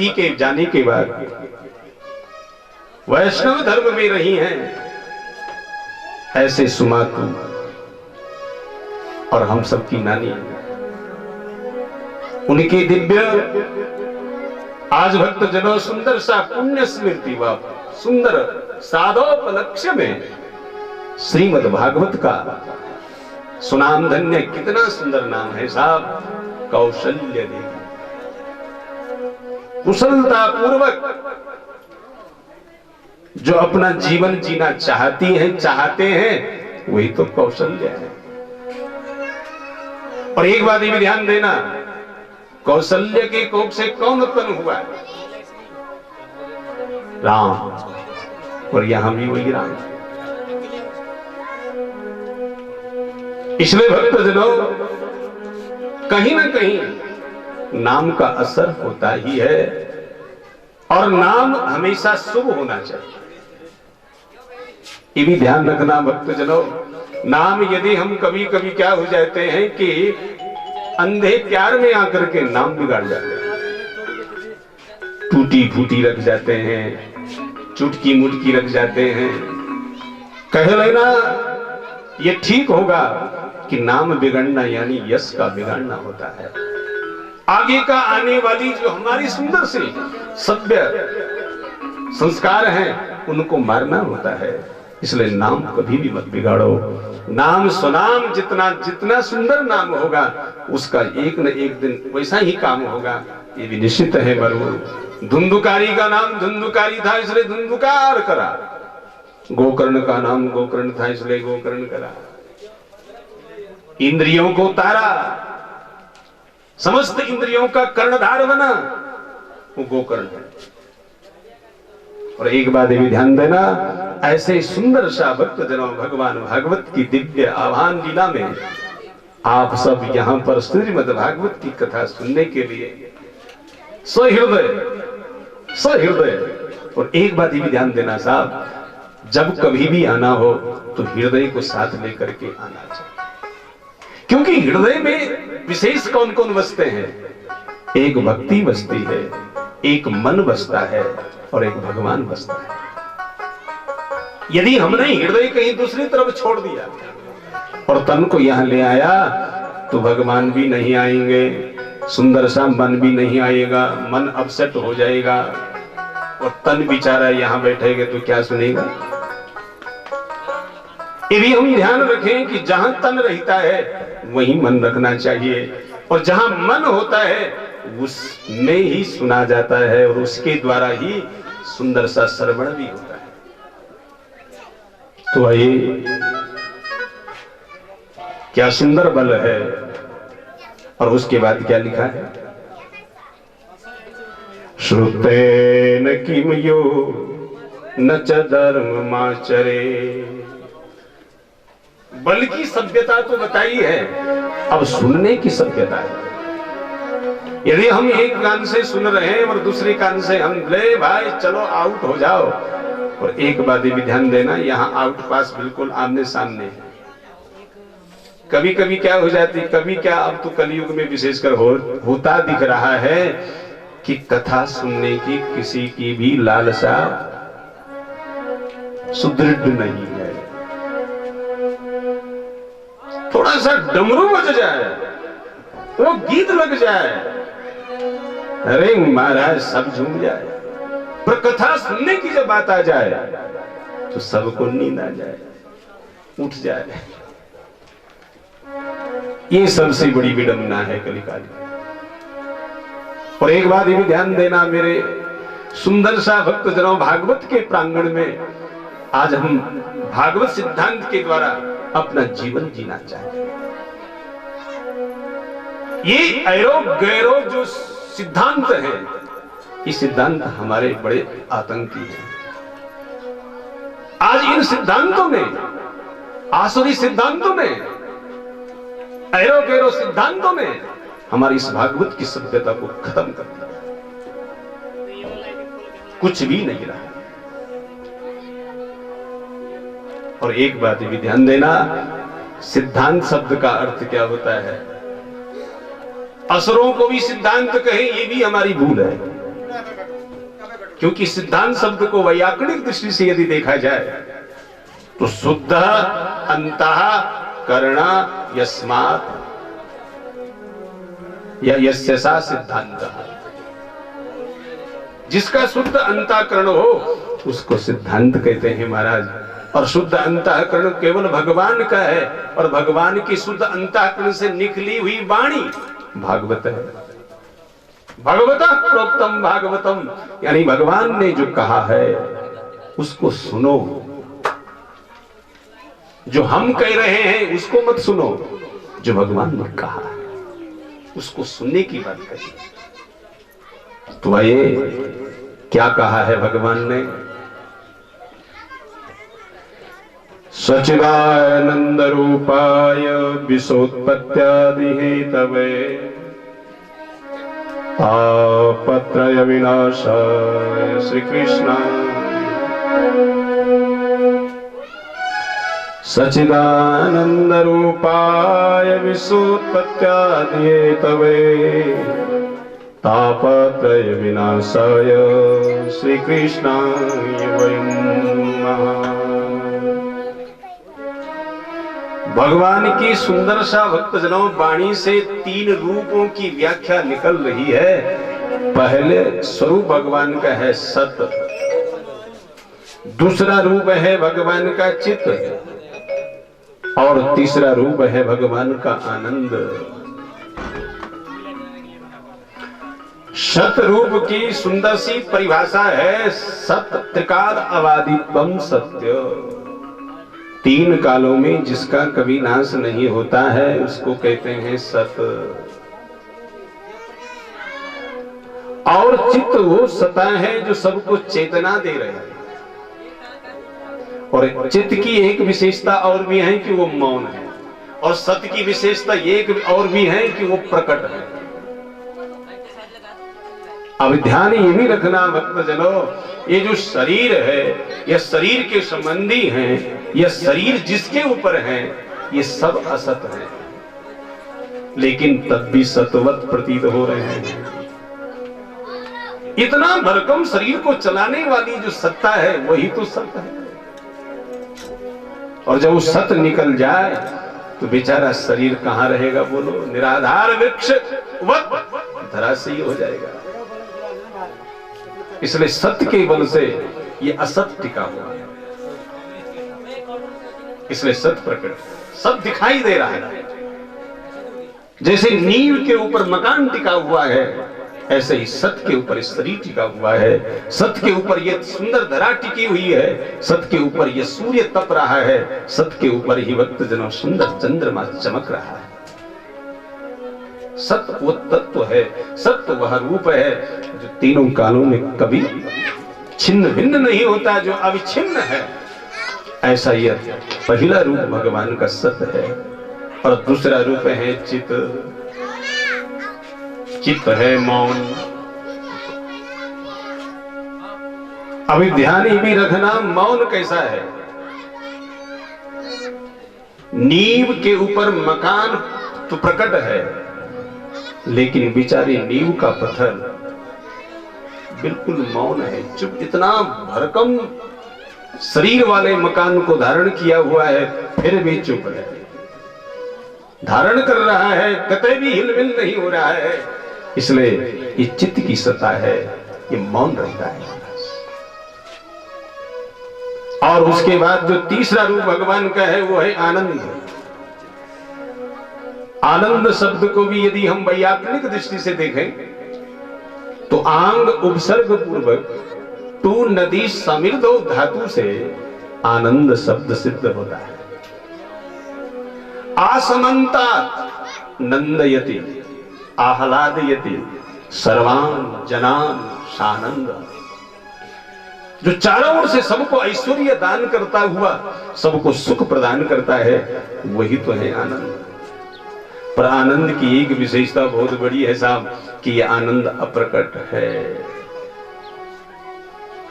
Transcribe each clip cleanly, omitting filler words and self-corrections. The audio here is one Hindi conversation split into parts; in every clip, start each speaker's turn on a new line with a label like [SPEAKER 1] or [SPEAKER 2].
[SPEAKER 1] पति के जाने के बाद वैष्णव धर्म में रही हैं ऐसे सुमातु और हम सबकी नानी, उनके दिव्य आज भक्त जनों सुंदर सा पुण्य स्मृति व सुंदर साधोपलक्ष्य में श्रीमद् भागवत का सुनाम धन्य, कितना सुंदर नाम है साहब, कौशल्य देवी। कुशलता पूर्वक जो अपना जीवन जीना चाहती हैं, चाहते हैं, वही तो कौशल्य है। और एक बात ये भी ध्यान देना, कौशल्य के कोख से कौन उत्पन्न हुआ? राम। और यहां भी वही राम। इसलिए भक्तजनों, कहीं ना कहीं नाम का असर होता ही है और नाम हमेशा शुभ होना चाहिए। ये भी ध्यान रखना भक्तजनों, नाम यदि हम कभी कभी क्या हो जाते हैं कि अंधे प्यार में आकर के नाम बिगाड़ जाते हैं, टूटी फूटी रख जाते हैं, चुटकी मुटकी रख जाते हैं। कह लेना ये ठीक होगा कि नाम बिगड़ना यानी यश का बिगाड़ना होता है। आगे का आने वाली जो हमारी सुंदर सी सभ्य संस्कार हैं उनको मारना होता है। इसलिए नाम कभी भी मत बिगाड़ो। नाम सुनाम जितना जितना सुंदर नाम होगा उसका एक न एक दिन वैसा ही काम होगा, ये भी निश्चित है। बरू धुंधुकारी का नाम धुंधुकारी था इसलिए धुंधुकार करा, गोकर्ण का नाम गोकर्ण था इसलिए गोकर्ण करा। इंद्रियों को तारा, समस्त इंद्रियों का कर्णधार बना, वो गोकर्ण है। और एक बात भी ध्यान देना, ऐसे सुंदर सा भक्त जनों भगवान भागवत की दिव्य आह्वान लीला में आप सब यहां पर श्रीमद् भागवत की कथा सुनने के लिए सहृदय। और एक बात भी ध्यान देना साहब, जब कभी भी आना हो तो हृदय को साथ लेकर के आना चाहिए, क्योंकि हृदय में विशेष कौन कौन बसते हैं? एक भक्ति बसती है, एक मन बसता है और एक भगवान बसता है। यदि हमने हृदय कहीं दूसरी तरफ छोड़ दिया और तन को यहां ले आया तो भगवान भी नहीं आएंगे, सुंदर सा मन भी नहीं आएगा, मन अपसेट हो जाएगा और तन बेचारा यहां बैठेगा तो क्या सुनेगा? ये भी हम ध्यान रखें कि जहां तन रहता है वहीं मन रखना चाहिए, और जहां मन होता है उसमें ही सुना जाता है और उसके द्वारा ही सुंदर सा श्रवण भी होता है। तो आइए, क्या सुंदर बल है। और उसके बाद क्या लिखा है? श्रुतेन किम यो न च धर्ममाचरे। बल की सभ्यता तो बताई है, अब सुनने की सभ्यता है। यदि हम एक कान से सुन रहे हैं और दूसरे कान से हम ले भाई चलो आउट हो जाओ, और एक बात भी ध्यान देना, यहाँ आउट पास बिल्कुल आमने सामने है। कभी कभी क्या हो जाती, कभी क्या अब तो कलयुग में विशेषकर होता दिख रहा है कि कथा सुनने की किसी की भी लालसा सुदृढ़ नहीं है। थोड़ा सा डमरू बज जाए, वो गीत लग जाए, अरे महाराज सब झूम जाए, पर कथा सुनने की जब बात आ जाए तो सबको नींद आ जाए, उठ जाए। ये सबसे बड़ी विडंबना है कलिकाल की। और एक बात ये भी ध्यान देना मेरे सुंदर सा भक्त जनों, भागवत के प्रांगण में आज हम भागवत सिद्धांत के द्वारा अपना जीवन जीना चाहते हैं। ये ऐरो गैरो जो सिद्धांत है, ये सिद्धांत हमारे बड़े आतंकी हैं। आज इन सिद्धांतों में, आसुरी सिद्धांतों में, ऐरो गैरो सिद्धांतों में हमारी इस भागवत की सभ्यता को खत्म कर दिया, कुछ भी नहीं रहा। और एक बात भी ध्यान देना, सिद्धांत शब्द का अर्थ क्या होता है? असुरों को भी सिद्धांत कहे, ये भी हमारी भूल है। क्योंकि सिद्धांत शब्द को वैयाकरणिक दृष्टि से यदि देखा जाए तो शुद्ध अंतः करण यस्मात् या यस्य सा सिद्धांत, जिसका शुद्ध अंतःकरण हो उसको सिद्धांत कहते हैं महाराज। और शुद्ध अंतःकरण केवल भगवान का है, और भगवान की शुद्ध अंतःकरण से निकली हुई वाणी भागवत है। भगवता प्रोक्तम भागवतम, यानी भगवान ने जो कहा है उसको सुनो। जो हम कह रहे हैं उसको मत सुनो, जो भगवान ने कहा है उसको सुनने की बात कही। तो आइए क्या कहा है भगवान ने। सच्चिदानंद रूपाय विशोत्पत्त्यादि हेतवे तापत्रय विनाशाय श्री कृष्ण। सच्चिदानंद रूपाय विशोत्पत्त्यादि हेतवे तापत्रय विनाशाय श्री कृष्णाय वयं नमः। भगवान की सुंदर सा भक्तजनों वाणी से तीन रूपों की व्याख्या निकल रही है। पहले स्वरूप भगवान का है सत, दूसरा रूप है भगवान का चित, और तीसरा रूप है भगवान का आनंद। सत रूप की सुंदर सी परिभाषा है सत त्रिकाल अबाधित्वम सत्य। तीन कालों में जिसका कभी नाश नहीं होता है उसको कहते हैं सत। और चित्त वो सता है जो सबको चेतना दे रहे हैं। और चित्त की एक विशेषता और भी है कि वो मौन है, और सत्य की विशेषता एक और भी है कि वो प्रकट है। अब ध्यान ये भी रखना भक्तजनों, ये जो शरीर है यह शरीर के संबंधी हैं, यह शरीर जिसके ऊपर है ये सब असत है, लेकिन तब भी सत्वत प्रतीत हो रहे हैं। इतना भरकम शरीर को चलाने वाली जो सत्ता है वही तो सत्य है। और जब वो सत्य निकल जाए तो बेचारा शरीर कहां रहेगा बोलो। निराधार वृक्ष वत धराशायी हो जाएगा। इसलिए सत्य के बल से ये असत्य टिका हुआ है, इसलिए सत्य प्रकट, सब दिखाई दे रहा है। जैसे नींव के ऊपर मकान टिका हुआ है, ऐसे ही सत्य के ऊपर शरीर टिका हुआ है। सत्य के ऊपर ये सुंदर धरा टिकी हुई है, सत्य के ऊपर ये सूर्य तप रहा है, सत्य के ऊपर ही भक्तजनों सुंदर चंद्रमा चमक रहा है। सत्य वो तत्व है, सत्य वह रूप है जो तीनों कालों में कभी छिन्न भिन्न नहीं होता, जो अविच्छिन्न है। ऐसा यह पहला रूप भगवान का सत्य है। और दूसरा रूप है चित। चित है मौन। अभी ध्यान ही भी रखना मौन कैसा है। नींव के ऊपर मकान तो प्रकट है, लेकिन बेचारी नींव का पत्थर बिल्कुल मौन है, चुप। इतना भरकम शरीर वाले मकान को धारण किया हुआ है फिर भी चुप है। धारण कर रहा है, कतई भी हिलमिल नहीं हो रहा है। इसलिए ये चित्त की सत्ता है, ये मौन रहता है। और उसके बाद जो तीसरा रूप भगवान का है वो है आनंद। आनंद शब्द को भी यदि हम वैयाकरणिक दृष्टि से देखें तो आंग उपसर्ग पूर्वक टू नदी समिर्दो धातु से आनंद शब्द सिद्ध होता है। आसमंता नंदयति आह्लादयति सर्वान जनान सानंद। जो चारों ओर से सबको ऐश्वर्य दान करता हुआ सबको सुख प्रदान करता है, वही तो है आनंद। पर आनंद की एक विशेषता बहुत बड़ी है साहब, कि यह आनंद अप्रकट है।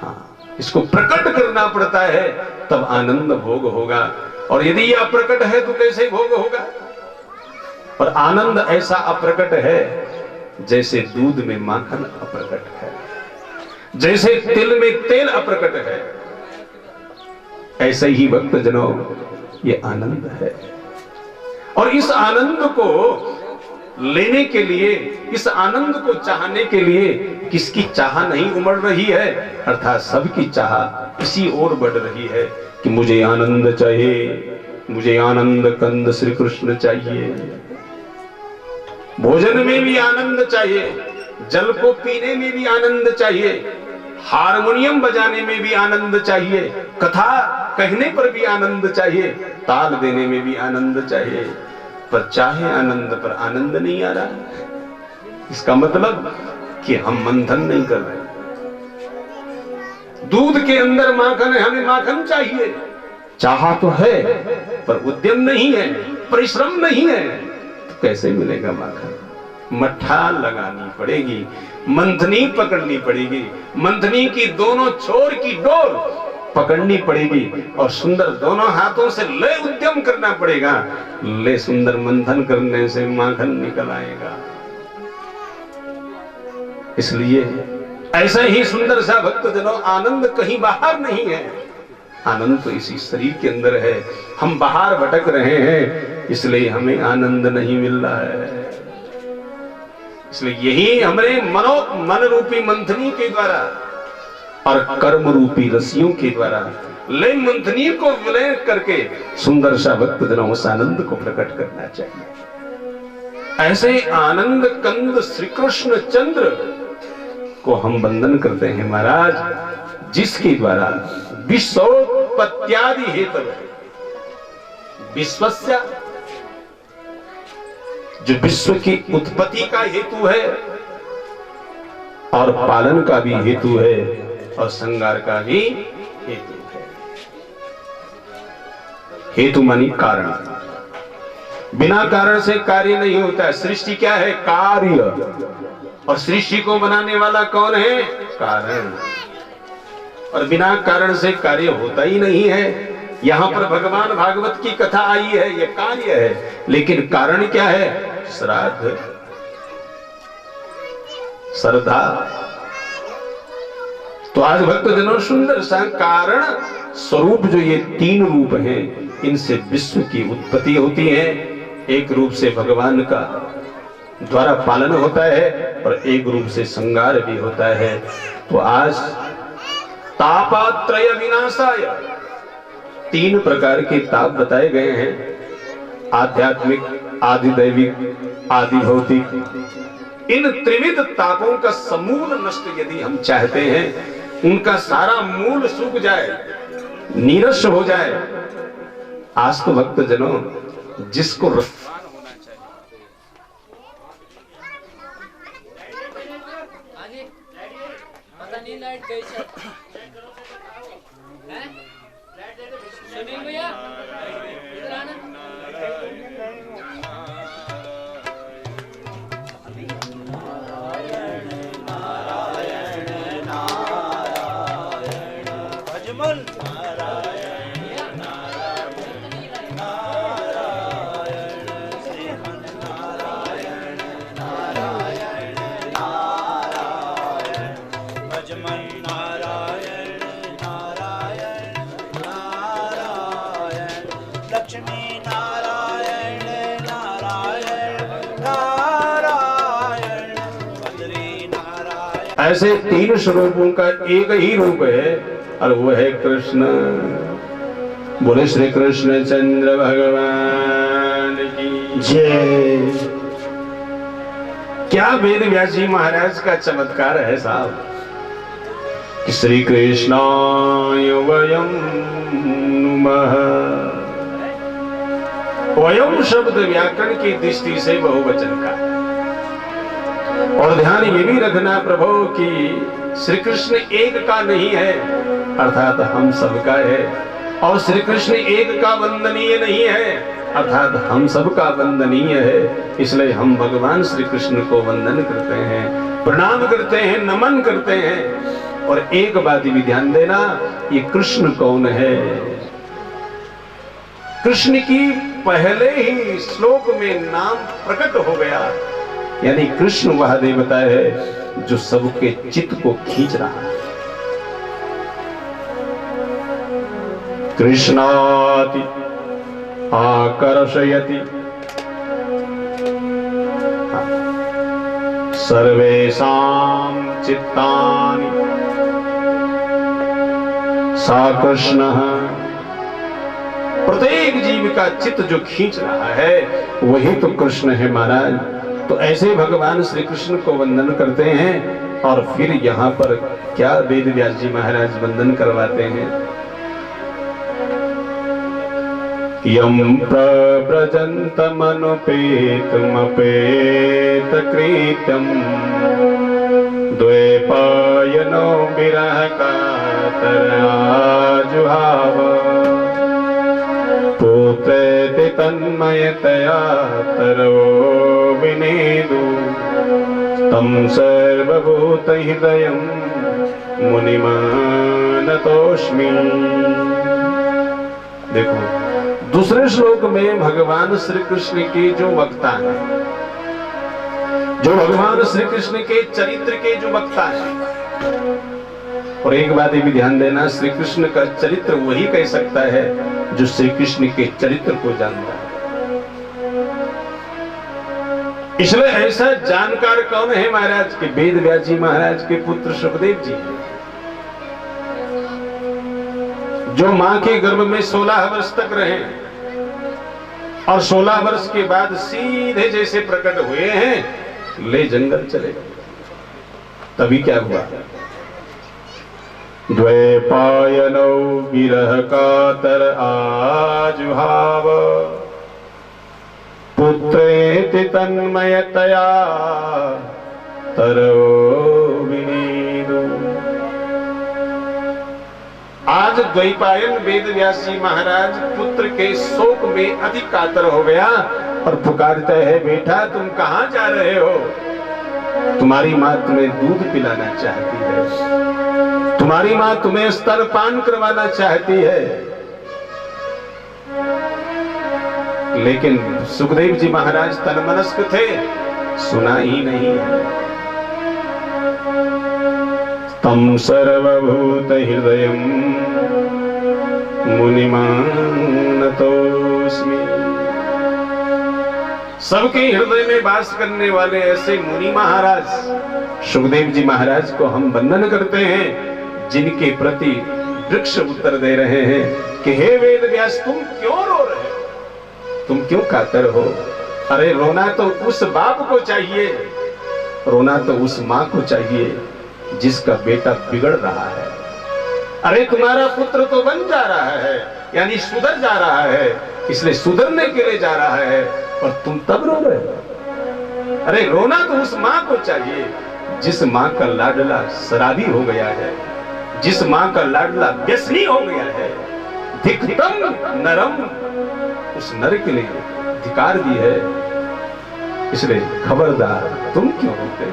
[SPEAKER 1] हाँ, इसको प्रकट करना पड़ता है तब आनंद भोग होगा, और यदि यह अप्रकट है तो कैसे भोग होगा। पर आनंद ऐसा अप्रकट है जैसे दूध में माखन अप्रकट है। जैसे तिल में तेल अप्रकट है, ऐसे ही भक्त जनों ये आनंद है। और इस आनंद को लेने के लिए, इस आनंद को चाहने के लिए किसकी चाह नहीं उमड़ रही है, अर्थात सबकी चाह इसी ओर बढ़ रही है कि मुझे आनंद चाहिए, मुझे आनंद कंद श्री कृष्ण चाहिए। भोजन में भी आनंद चाहिए, जल को पीने में भी आनंद चाहिए, हारमोनियम बजाने में भी आनंद चाहिए, कथा कहने पर भी आनंद चाहिए, ताल देने में भी आनंद चाहिए। पर चाहे आनंद पर आनंद नहीं आ रहा। इसका मतलब कि हम मंथन नहीं कर रहे। दूध के अंदर माखन है, हमें माखन चाहिए, चाहा तो है पर उद्यम नहीं है, परिश्रम नहीं है, तो कैसे मिलेगा माखन? मट्ठा लगानी पड़ेगी, मंथनी पकड़नी पड़ेगी, मंथनी की दोनों छोर की डोर पकड़नी पड़ेगी और सुंदर दोनों हाथों से ले उद्यम करना पड़ेगा। ले सुंदर मंथन करने से माखन निकल आएगा। इसलिए ऐसा ही सुंदर सा भक्त जनों, आनंद कहीं बाहर नहीं है, आनंद तो इसी शरीर के अंदर है। हम बाहर भटक रहे हैं, इसलिए हमें आनंद नहीं मिल रहा है। इसलिए यही हमारे मन रूपी मंथनी के द्वारा और कर्म रूपी रसियों के द्वारा ले मंथनी को विलय करके सुंदर सा भक्त जनों उस आनंद को प्रकट करना चाहिए। ऐसे आनंद कंद श्री कृष्ण चंद्र को हम वंदन करते हैं महाराज, जिसके द्वारा विश्वोत्पत्त्यादि हेतु, विश्वस्य जो विश्व की उत्पत्ति का हेतु है और पालन का भी हेतु है और संगार का भी हेतु है। हेतु मानी कारण, बिना कारण से कार्य नहीं होता है। सृष्टि क्या है? कार्य। और सृष्टि को बनाने वाला कौन है? कारण। और बिना कारण से कार्य होता ही नहीं है। यहाँ पर भगवान भागवत की कथा आई है, यह कार्य है, लेकिन कारण क्या है? श्राद्ध, श्रद्धा। तो आज भक्तजनों सुंदर सा कारण स्वरूप जो ये तीन रूप हैं, इनसे विश्व की उत्पत्ति होती है। एक रूप से भगवान का द्वारा पालन होता है और एक रूप से संगार भी होता है। तो आज तापात्रय विनाशाय तीन प्रकार के ताप बताए गए हैं, आध्यात्मिक, आदि दैविक, आदि भौतिक। इन त्रिविध तापों का समूल नष्ट यदि हम चाहते हैं, उनका सारा मूल सूख जाए, नीरस हो जाए, आज तो भक्त जनों जिसको
[SPEAKER 2] सुनील भैया इधर आना।
[SPEAKER 3] भजमन
[SPEAKER 1] ऐसे तीन स्वरूपों का एक ही रूप है और वो है कृष्ण। बोले श्री कृष्ण चंद्र भगवान की जय। क्या वेद व्यास जी महाराज का चमत्कार है साहब कि श्री कृष्णाय वयं नुमः। वयं शब्द व्याकरण की दृष्टि से बहुवचन का, और ध्यान ये भी रखना प्रभु कि श्री कृष्ण एक का नहीं है, अर्थात हम सबका है। और श्री कृष्ण एक का वंदनीय नहीं है, अर्थात हम सबका वंदनीय है। इसलिए हम भगवान श्री कृष्ण को वंदन करते हैं, प्रणाम करते हैं, नमन करते हैं। और एक बात भी ध्यान देना, ये कृष्ण कौन है? कृष्ण की पहले ही श्लोक में नाम प्रकट हो गया, यानी कृष्ण वह देवता है जो सबके चित्त को खींच रहा है। कृष्णाति आकर्षयति सर्वेषां चित्तानि सा कृष्णः। प्रत्येक जीव का चित्त जो खींच रहा है वही तो कृष्ण है महाराज। तो ऐसे भगवान श्री कृष्ण को वंदन करते हैं और फिर यहाँ पर क्या वेद व्यास जी महाराज वंदन करवाते हैं। यम प्रव्रजन्तमनुपेतमपेत कृत्यं द्वैपायनो विरह कातराजुहाव पुत्रेति तन्मयतया तरो विनेदु तं सर्वभूतहृदयं मुनिमानतोऽस्मि। देखो दूसरे श्लोक में भगवान श्री कृष्ण के जो वक्ता हैं, जो भगवान श्री कृष्ण के चरित्र के जो वक्ता हैं, और एक बात ये भी ध्यान देना, श्री कृष्ण का चरित्र वही कह सकता है जो श्री कृष्ण के चरित्र को जानता है। इसलिए ऐसा जानकार कौन है महाराज के वेद व्यास जी महाराज के पुत्र सुखदेव जी, जो मां के गर्भ में 16 वर्ष तक रहे और 16 वर्ष के बाद सीधे जैसे प्रकट हुए हैं ले जंगल चले गए। तभी क्या हुआ, द्वैपायनौ विरह कातर आजुहाव पुत्रेति तन्मयतया तरो विनीदु। आज द्वैपायन वेद व्यास जी महाराज पुत्र के शोक में अधिक कातर हो गया और पुकारता है, बेटा तुम कहां जा रहे हो? तुम्हारी मां तुम्हें दूध पिलाना चाहती है, तुम्हारी मां तुम्हें स्तनपान करवाना चाहती है। लेकिन सुखदेव जी महाराज तन्मनस्क थे, सुना ही नहीं। तम सर्वभूत हृदयं मुनिमानतोस्मि। सबके हृदय में वास करने वाले ऐसे मुनि महाराज सुखदेव जी महाराज को हम वंदन करते हैं, जिनके प्रति वृक्ष उत्तर दे रहे हैं कि हे वेद व्यास तुम क्यों रो रहे हो, तुम क्यों कातर हो? अरे रोना तो उस बाप को चाहिए, रोना तो उस मां को चाहिए जिसका बेटा बिगड़ रहा है। अरे तुम्हारा पुत्र तो बन जा रहा है, यानी सुधर जा रहा है, इसलिए सुधरने के लिए जा रहा है और तुम तब रो रहे हो। अरे रोना तो उस मां को चाहिए जिस मां का लाडला शराबी हो गया है, जिस मां का लाडला व्यसनी हो गया है। धिक्तम नरम, उस नर के लिए धिकार दी है। इसलिए खबरदार तुम क्यों रोते हो?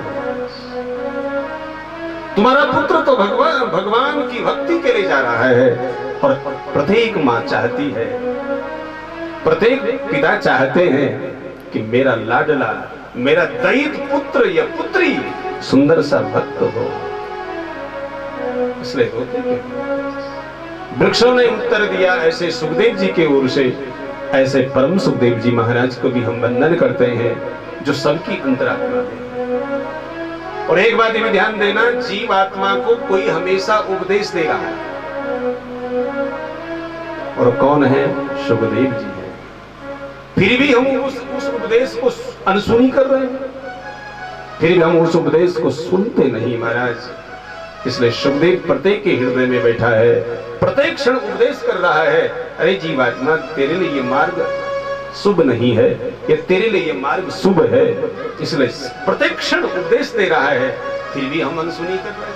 [SPEAKER 1] तुम्हारा पुत्र तो भगवान की भक्ति के लिए जा रहा है और प्रत्येक मां चाहती है, प्रत्येक पिता चाहते हैं कि मेरा लाडला, मेरा दयित पुत्र या पुत्री सुंदर सा भक्त हो। इसलिए रोते क्यों? वृक्षों ने उत्तर दिया ऐसे सुखदेव जी के ओर से। ऐसे परम सुखदेव जी महाराज को भी हम वंदन करते हैं जो सबकी अंतरात्मा है। और एक बात ये भी ध्यान देना, जीव आत्मा को कोई हमेशा उपदेश दे रहा है, और कौन है? सुखदेव जी है। फिर भी हम उस उपदेश को अनसुनी कर रहे हैं, फिर भी हम उस उपदेश को सुनते नहीं महाराज। इसलिए सुखदेव प्रत्येक के हृदय में बैठा है, प्रत्येक क्षण उपदेश कर रहा है। अरे जीवात्मा तेरे लिए ये मार्ग शुभ नहीं है, या तेरे लिए ये मार्ग शुभ है। इसलिए प्रत्येक क्षण उपदेश दे रहा है, फिर भी हम अनसुनी कर रहे हैं।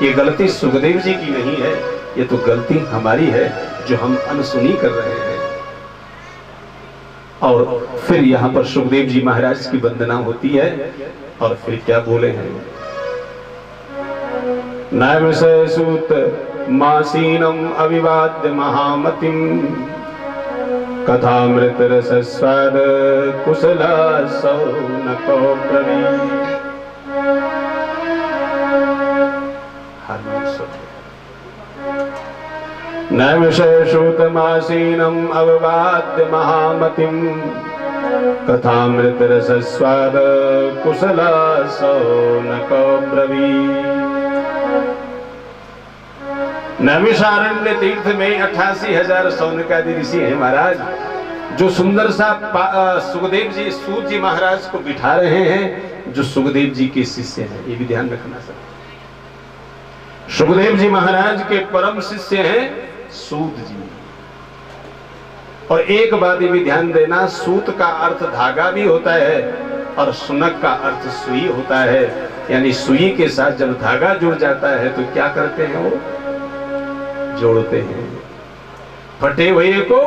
[SPEAKER 1] ये गलती सुखदेव जी की नहीं है, ये तो गलती हमारी है जो हम अनसुनी कर रहे हैं। और फिर यहाँ पर सुखदेव जी महाराज की वंदना होती है और फिर क्या बोले हैं? नैवसूत मासीनम अविवाद्य महामतिम कथामृत रसस्वाद कुशला सौनको ब्रवी। न विषयश्रुतमासीनम् अववाद्य महामतिम् कथामृत रसस्वाद कुशला सौनक ब्रवीत्। नैमिषारण्य तीर्थ में 88,000 सौनकादि ऋषि हैं महाराज, जो सुंदर सा सुखदेव जी सूत जी महाराज को बिठा रहे हैं, जो सुखदेव जी के शिष्य हैं। ये भी ध्यान रखना सर, सुखदेव जी महाराज के परम शिष्य हैं सूत जी। और एक बात ये भी ध्यान देना, सूत का अर्थ धागा भी होता है और सुनक का अर्थ सुई होता है। यानी सुई के साथ जब धागा जुड़ जाता है तो क्या करते हैं, वो जोड़ते हैं, फटे हुए को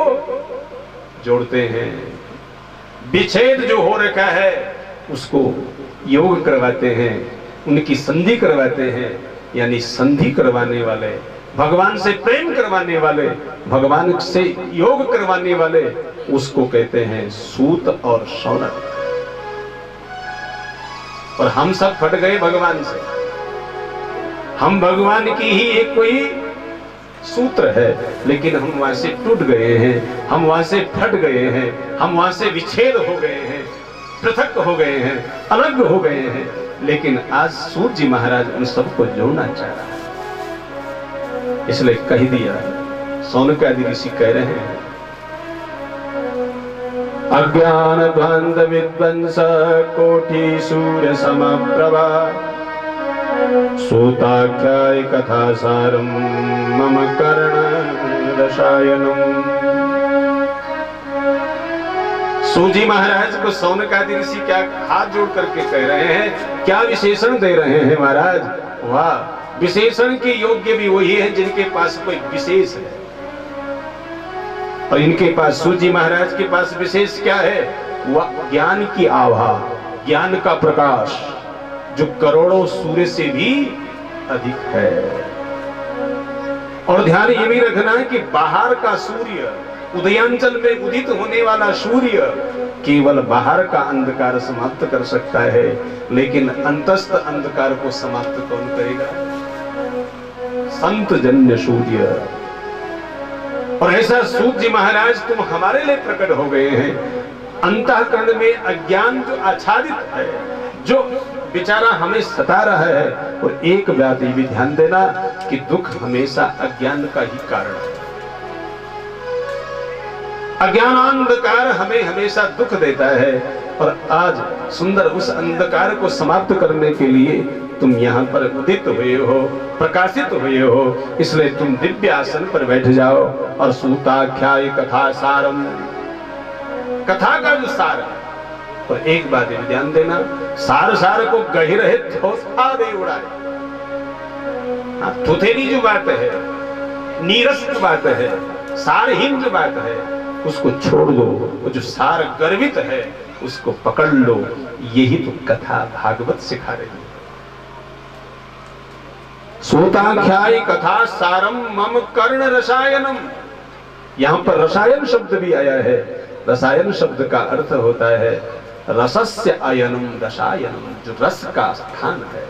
[SPEAKER 1] जोड़ते हैं। विच्छेद जो हो रखा है उसको योग करवाते हैं, उनकी संधि करवाते हैं। यानी संधि करवाने वाले, भगवान से प्रेम करवाने वाले, भगवान से योग करवाने वाले, उसको कहते हैं सूत और शौनक। और हम सब फट गए भगवान से। हम भगवान की ही एक कोई सूत्र है, लेकिन हम वहां से टूट गए हैं, हम वहां से फट गए हैं, हम वहां से विच्छेद हो गए हैं, पृथक हो गए हैं, अलग हो गए हैं। लेकिन आज सूत जी महाराज उन सबको जोड़ना चाह रहा है, इसलिए कह दिया। सौनकादि ऋषि कह रहे हैं, अज्ञान ध्वंद विध्वंस कोटि सूर्य समप्रभा सूताख्याय कथा सारम मम कर्ण रसायनम। सूजी महाराज को सौनकादि ऋषि क्या हाथ जोड़ करके कह रहे हैं, क्या विशेषण दे रहे हैं महाराज। वाह, विशेषण के योग्य भी वही है जिनके पास कोई विशेष है। और इनके पास, सूजी महाराज के पास विशेष क्या है, वह ज्ञान की आभा, ज्ञान का प्रकाश, जो करोड़ों सूर्य से भी अधिक है। और ध्यान ये भी रखना है कि बाहर का सूर्य, उदयांचल में उदित होने वाला सूर्य केवल बाहर का अंधकार समाप्त कर सकता है, लेकिन अंतस्थ अंधकार को समाप्त कौन करेगा, संत जन्य सूर्य। और ऐसा सूत जी महाराज तुम हमारे लिए प्रकट हो गए हैं। अंतःकरण में अज्ञान जो आच्छादित है, जो बेचारा हमें सता रहा है। और एक बात ये भी ध्यान देना कि दुख हमेशा अज्ञान का ही कारण है। अज्ञानांधकार हमें हमेशा दुख देता है। और आज सुंदर उस अंधकार को समाप्त करने के लिए तुम यहाँ पर उदित हुए हो, प्रकाशित हुए हो, इसलिए तुम दिव्य आसन पर बैठ जाओ। और सूताख्याय कथा सारम, कथा का जो सार है। और एक बात ध्यान देना, सार सार को गही रहे थोथा दे उड़ाए। थोथेरी जो बात है, नीरस जो बात है, सारहीन जो बात है, उसको छोड़ दो। वो जो सार गर्वित है उसको पकड़ लो। यही तो कथा भागवत सिखा रही है। सूताख्याय कथा सारम मम कर्ण रसायनम। यहां पर रसायन शब्द भी आया है। रसायन शब्द का अर्थ होता है रसस्य अयनम रसायनम, जो रस का स्थान है।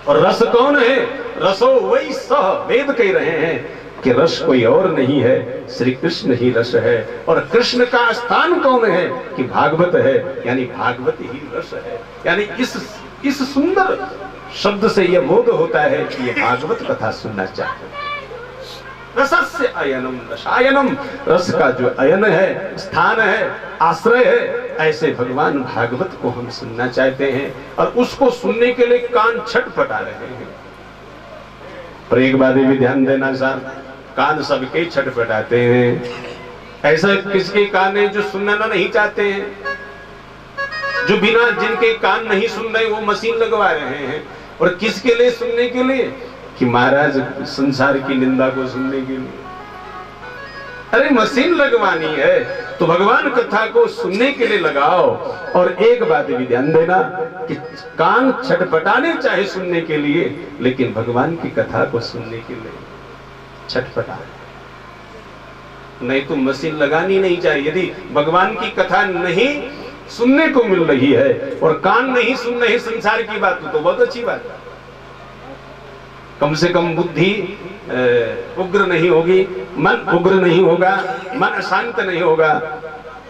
[SPEAKER 1] और रस कौन है, रसो वही सह। वेद कह रहे हैं कि रस कोई और नहीं है, श्री कृष्ण ही रस है। और कृष्ण का स्थान कौन है, कि भागवत है, यानी भागवत ही रस है। यानी इस सुंदर शब्द से यह बोध होता है कि ये भागवत कथा सुनना चाहते हैं। रसस्य अयनम रसायनम, रस का जो अयन है, स्थान है, आश्रय है, ऐसे भगवान भागवत को हम सुनना चाहते हैं। और उसको सुनने के लिए कान छटपटा रहे हैं। पर एक बात भी ध्यान देना साहब, कान सबके छटपटाते हैं। ऐसा किसके कान है जो सुनना नहीं चाहते हैं, जो बिना जिनके कान नहीं सुन रहे वो मशीन लगवा रहे हैं। और किसके लिए सुनने के लिए, कि महाराज संसार की निंदा को सुनने के लिए। अरे मशीन लगवानी है तो भगवान कथा को सुनने के लिए लगाओ। और एक बात भी ध्यान देना कि कान छटपटाने चाहे सुनने के लिए, लेकिन भगवान की कथा को सुनने के लिए छटपटा नहीं तो मशीन लगानी नहीं चाहिए। यदि भगवान की कथा नहीं सुनने को मिल रही है और कान नहीं सुन रहे संसार की बात, तो बहुत अच्छी बात है। कम से कम बुद्धि उग्र नहीं होगी, मन उग्र नहीं होगा, मन अशांत नहीं होगा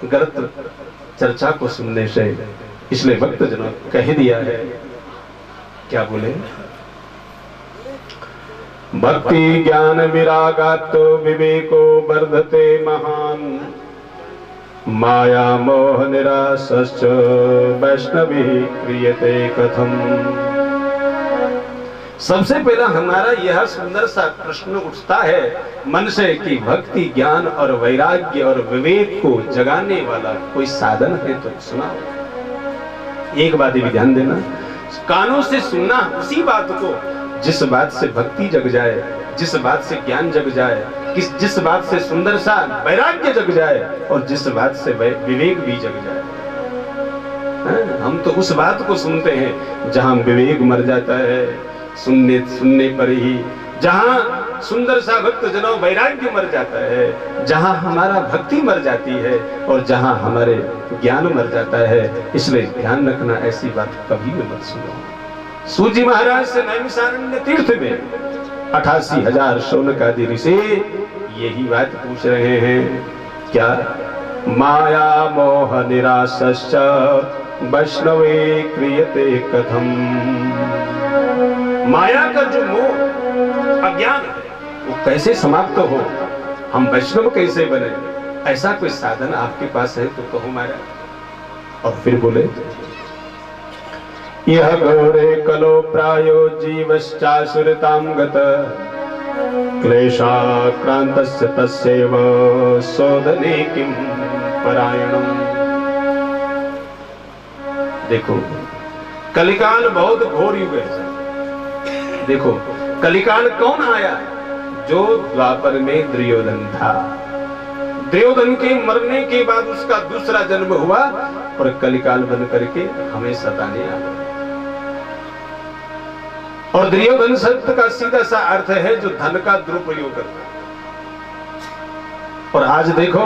[SPEAKER 1] गलत चर्चा को सुनने से। इसलिए भक्त जनों कह दिया है, क्या बोले, भक्ति ज्ञान विरागात् विवेको वर्धते महान, माया मोह निरासश्च वैष्णवी क्रियते कथम। सबसे पहला हमारा यह सुंदर सा प्रश्न उठता है मन से कि भक्ति ज्ञान और वैराग्य और विवेक को जगाने वाला कोई साधन है तो सुनाओ। एक बात भी ध्यान देना, कानों से सुनना उसी बात को जिस बात से भक्ति जग जाए, जिस बात से ज्ञान जग जाए, जिस बात से सुंदर सा वैराग्य जग जाए और जिस बात से विवेक भी जग जाए। हम तो उस बात को सुनते हैं जहां विवेक मर जाता है, सुनने पर ही, जहां सुंदर सा भक्त जनों वैराग्य मर जाता है, जहां हमारा भक्ति मर जाती है और जहां हमारे ज्ञान मर जाता है। इसलिए ध्यान रखना, ऐसी बात कभी भी मत सुनो। सूजी महाराज से नैमिषारण्य तीर्थ में 88,000 शौनकादि ऋषि यही बात पूछ रहे हैं, क्या, माया मोह निरासश्च वैष्णवे क्रियते कथम। माया का जो मोह अज्ञान है वो कैसे समाप्त हो, हम वैष्णव कैसे बने, ऐसा कोई साधन आपके पास है तो कहो महाराज। और फिर बोले, यह गौरे कलो प्रायो जीवश्चासुरतां गत, क्लेशाक्रान्तस्य तस्यैव शोधने किं परायणम्। देखो कलिकाल बहुत घोर युग है। देखो कलिकाल कौन आया, जो द्वापर में दुर्योधन था। दुर्योधन के मरने के बाद उसका दूसरा जन्म हुआ और कलिकाल बन करके हमें सताने आ गया। और दुर्योधन शब्द का सीधा सा अर्थ है जो धन का दुरुपयोग करता है। और आज देखो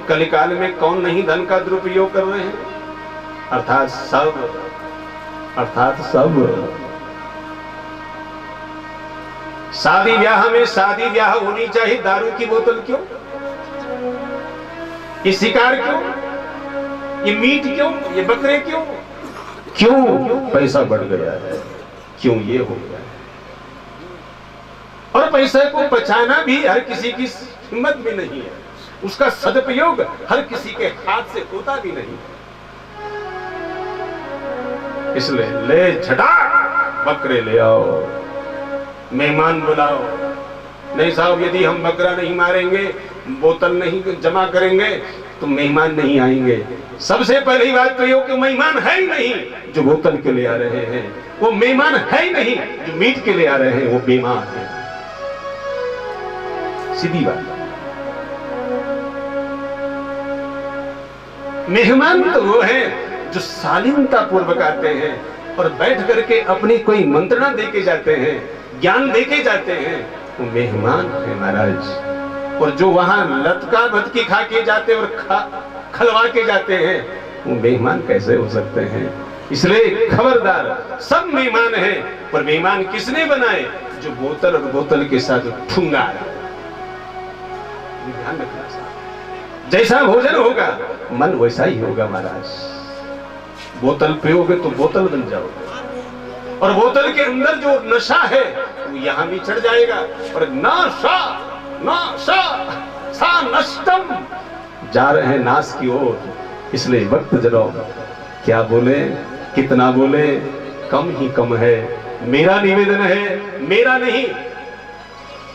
[SPEAKER 1] कलिकाल में कौन नहीं धन का दुरुपयोग कर रहे हैं, अर्थात सब। शादी ब्याह होनी चाहिए, दारू की बोतल क्यों, ये शिकार क्यों, ये मीट क्यों, ये बकरे क्यों पैसा बढ़ गया है, क्यों ये हो गया है। और पैसे को बचाना भी हर किसी की हिम्मत भी नहीं है, उसका सदुपयोग हर किसी के हाथ से होता भी नहीं। इसलिए ले झटाक बकरे ले आओ, मेहमान बुलाओ। नहीं साहब, यदि हम बकरा नहीं मारेंगे, बोतल नहीं जमा करेंगे तो मेहमान नहीं आएंगे। सबसे पहली बात तो ये कि मेहमान है ही नहीं जो बोतल के लिए आ रहे हैं, वो मेहमान है ही नहीं जो मीट के लिए आ रहे हैं, वो बीमार है। सीधी बात। मेहमान तो वो है जो शालीनता पूर्वक आते हैं और बैठ करके अपनी कोई मंत्रणा देके जाते हैं, ज्ञान देके जाते हैं, वो मेहमान है महाराज। और जो वहां लतका भतकी खा के जाते और खलवा के जाते हैं, वो मेहमान कैसे हो सकते हैं। इसलिए खबरदार, सब मेहमान हैं, पर मेहमान किसने बनाए, जो बोतल और बोतल के साथ ठुंगा। ध्यान रखना, जैसा भोजन होगा मन वैसा ही होगा महाराज। बोतल पियोगे तो बोतल बन जाओगे, और बोतल के अंदर जो नशा है वो यहां भी चढ़ जाएगा। और नशा सा नष्टम, जा रहे हैं नाश की ओर। इसलिए भक्त जनों क्या बोले, कितना बोले, कम ही कम है। मेरा निवेदन है, मेरा नहीं,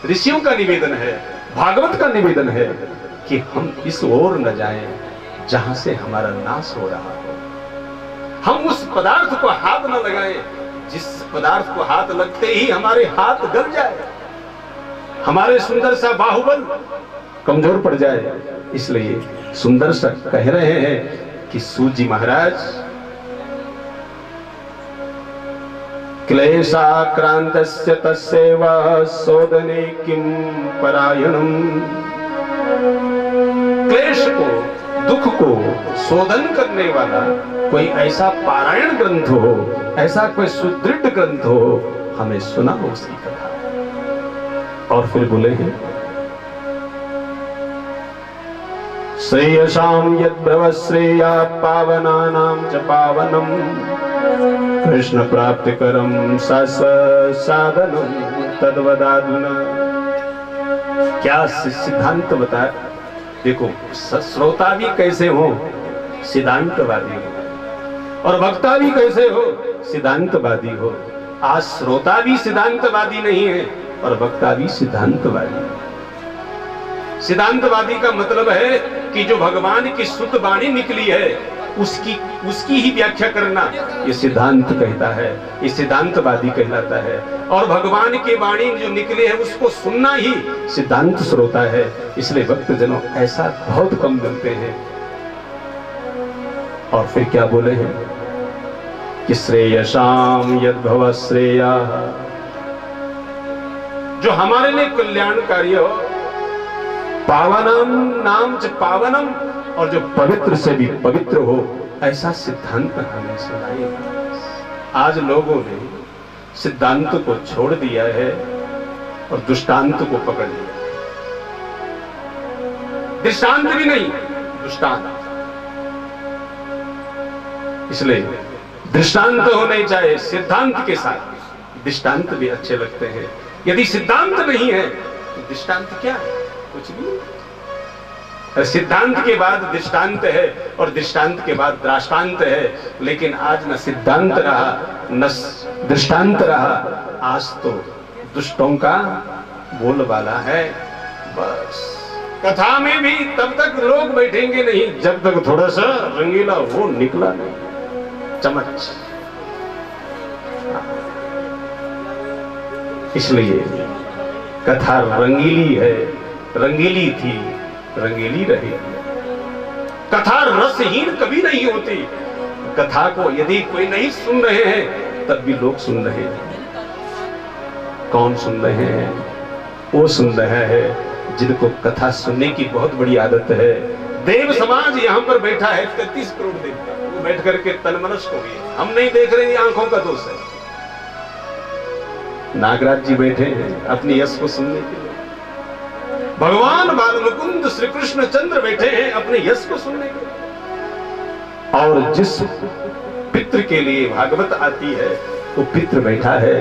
[SPEAKER 1] ऋषियों का निवेदन है, भागवत का निवेदन है कि हम इस ओर न जाएं जहां से हमारा नाश हो रहा हो। हम उस पदार्थ को हाथ न लगाएं जिस पदार्थ को हाथ लगते ही हमारे हाथ गल जाए, हमारे सुंदर सा बाहुबल कमजोर पड़ जाए। इसलिए सुंदर सा कह रहे हैं कि सूजी महाराज, क्लेशाक्रांतस्य तस्यैव शोधने किं परायणम्। क्लेश को, दुख को शोधन करने वाला कोई ऐसा पारायण ग्रंथ हो, ऐसा कोई सुदृढ़ ग्रंथ हो, हमें सुना हो उसकी कथा। और फिर बोले हैं श्रेयसाम यद्भव श्रेया पावनानां च पावनम कृष्ण प्राप्तिकरम शाश्वत साधनम तद्वदाधुना। क्या सिद्धांत बताया? देखो, श्रोता भी कैसे हो? सिद्धांतवादी हो। और वक्ता भी कैसे हो? सिद्धांतवादी हो। आज श्रोता भी सिद्धांतवादी नहीं है और वक्ता भी सिद्धांतवादी। सिद्धांतवादी का मतलब है कि जो भगवान की शुद्ध वाणी निकली है उसकी ही व्याख्या करना, ये सिद्धांत कहता है, ये सिद्धांतवादी कहलाता है। और भगवान की वाणी जो निकली है उसको सुनना ही सिद्धांत श्रोता है। इसलिए भक्तजनों ऐसा बहुत कम मिलते हैं। और फिर क्या बोले हैं कि श्रेयसाम यद्भव श्रेया, जो हमारे लिए कल्याणकारी हो, पावनम नाम च पावनम, और जो पवित्र से भी पवित्र हो, ऐसा सिद्धांत हमें सुनाइए। आज लोगों ने सिद्धांत को छोड़ दिया है और दृष्टांत को पकड़ लिया। दृष्टांत भी नहीं, दृष्टांत। इसलिए दृष्टांत होने चाहिए सिद्धांत के साथ। दृष्टांत भी अच्छे लगते हैं। यदि सिद्धांत नहीं है तो दृष्टांत क्या है? कुछ भी। सिद्धांत के बाद दृष्टांत है और दृष्टांत के बाद दृष्टांत है। लेकिन आज न सिद्धांत रहा न दृष्टांत रहा, आज तो दुष्टों का बोलबाला है। बस कथा में भी तब तक लोग बैठेंगे नहीं जब तक थोड़ा सा रंगीला वो निकला नहीं, चमच। इसलिए कथा रंगीली है, रंगीली थी, रंगीली रहेगी। कथा रसहीन कभी नहीं होती। कथा को यदि कोई नहीं सुन रहे हैं तब भी लोग सुन रहे हैं। कौन सुन रहे हैं? वो सुन रहा है जिनको कथा सुनने की बहुत बड़ी आदत है। देव समाज यहाँ पर बैठा है 33 करोड़ देवता, वो बैठ करके तन्मनस्क हो गए। हम नहीं देख रहे, आंखों का दोष है। नागराज जी बैठे हैं अपनी यश को सुनने के लिए। भगवान बाल मुकुंद श्री कृष्ण चंद्र बैठे हैं अपने यश को सुनने के लिए। और जिस पितृ के लिए भागवत आती है वो पितृ बैठा है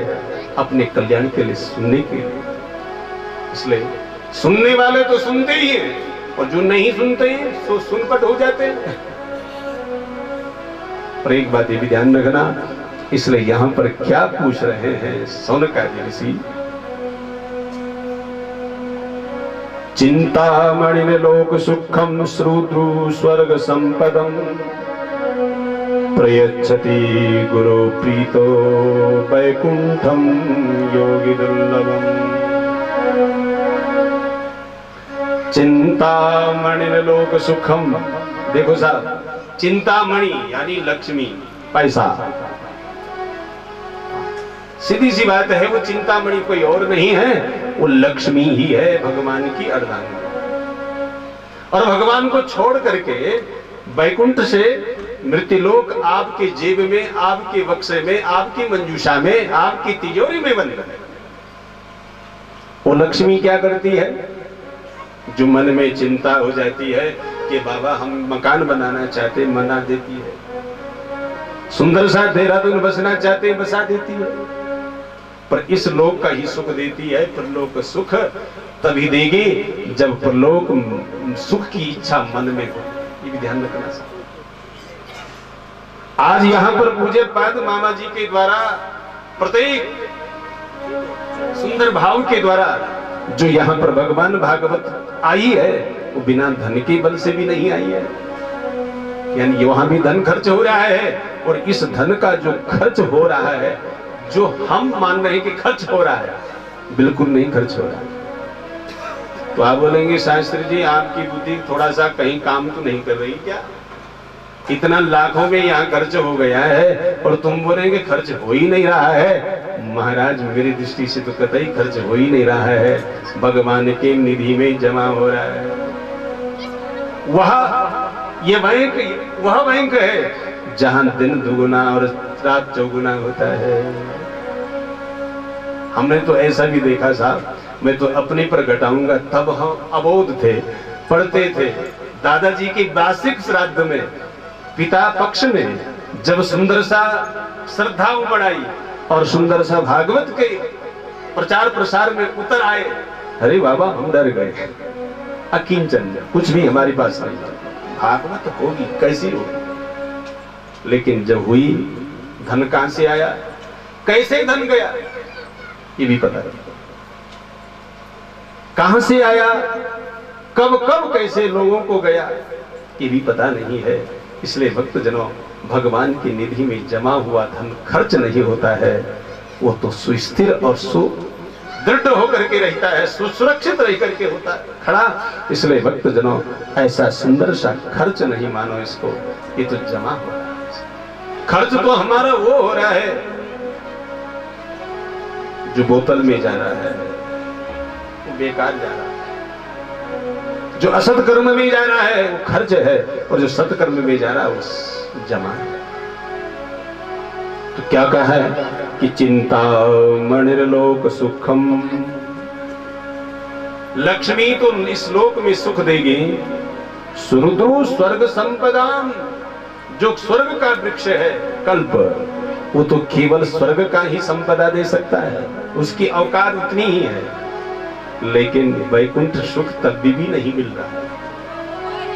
[SPEAKER 1] अपने कल्याण के लिए सुनने के लिए। इसलिए सुनने वाले तो सुनते ही हैं और जो नहीं सुनते हैं तो सुनपट हो जाते हैं। और एक बात ये भी ध्यान रखना, इसलिए यहां पर क्या पूछ रहे हैं सौनकादि ऋषि? चिंतामणिन लोक सुखम श्रुद्रु स्वर्ग संपदम प्रयच्छति गुरु प्रीतो वैकुंठम योगी दुर्लभम। चिंतामणिन लोक सुखम, देखो साहब, चिंतामणि यानी लक्ष्मी, पैसा। सीधी सी बात है, वो चिंतामणि कोई और नहीं है, वो लक्ष्मी ही है, भगवान की अर्धांगिनी। और भगवान को छोड़ करके वैकुंठ से मृत्युलोक आपके जेब में, आपके बक्से में, आपकी मंजूषा में, आपकी तिजोरी में बंद है। वो लक्ष्मी क्या करती है? जो मन में चिंता हो जाती है कि बाबा हम मकान बनाना चाहते, मना देती है। सुंदर सा देहरादून बसना चाहते, बसा देती है। पर इस लोक का ही सुख देती है। परलोक सुख तभी देगी जब परलोक सुख की इच्छा मन में हो। ये भी ध्यान रखना चाहिए। आज यहाँ पर पूज्य पाद मामा जी के द्वारा प्रत्येक सुंदर भाव के द्वारा जो यहाँ पर भगवान भागवत आई है वो बिना धन के बल से भी नहीं आई है। यानी वहां भी धन खर्च हो रहा है और इस धन का जो खर्च हो रहा है, जो हम मान रहे हैं कि खर्च हो रहा है, बिल्कुल नहीं खर्च हो रहा है। तो आप बोलेंगे शास्त्री जी आपकी बुद्धि थोड़ा सा कहीं काम तो नहीं कर रही क्या? इतना लाखों में यहाँ खर्च हो गया है और तुम बोलेंगे खर्च हो ही नहीं रहा है। महाराज मेरी दृष्टि से तो कतई खर्च हो ही नहीं रहा है, भगवान के निधि में जमा हो रहा है। वह बैंक है जहां दिन दुगुना और रात चौगुना होता है। हमने तो ऐसा भी देखा साहब, मैं तो अपने पर घटाऊंगा। तब हम अबोध थे, पढ़ते थे। दादाजी की वार्षिक श्राद्ध में पिता पक्ष में जब सुंदर सा श्रद्धा बढ़ाई और सुंदर सा भागवत के प्रचार प्रसार में उतर आए, अरे बाबा हम डर गए। अकिंचन, कुछ भी हमारे पास नहीं, भागवत होगी कैसी होगी। लेकिन जब हुई, धन कहां से आया, कैसे धन गया, ये भी पता नहीं। कहां से आया, कब कब कैसे लोगों को गया, ये भी पता नहीं है। इसलिए भक्तजनों, भगवान की निधि में जमा हुआ धन खर्च नहीं होता है, वो तो सुस्थिर और सुदृढ़ होकर के रहता है, सुरक्षित रह करके होता है खड़ा। इसलिए भक्तजनों, ऐसा सुंदर सा खर्च नहीं मानो इसको, ये तो जमा हो रहा है। खर्च तो हमारा वो हो रहा है जो बोतल में जा रहा है, वो बेकार जा रहा है। जो असत कर्म में जा रहा है वो खर्च है, और जो सत्कर्म में जा रहा है वो जमा है। तो क्या कहा है कि चिंता मणिर्लोक सुखम, लक्ष्मी तो इस लोक में सुख देगी। सुरुद्रु स्वर्ग संपदाम, जो स्वर्ग का वृक्ष है कल्प, वो तो केवल स्वर्ग का ही संपदा दे सकता है, उसकी औकात उतनी ही है। लेकिन वैकुंठ सुख तब भी नहीं मिल रहा है,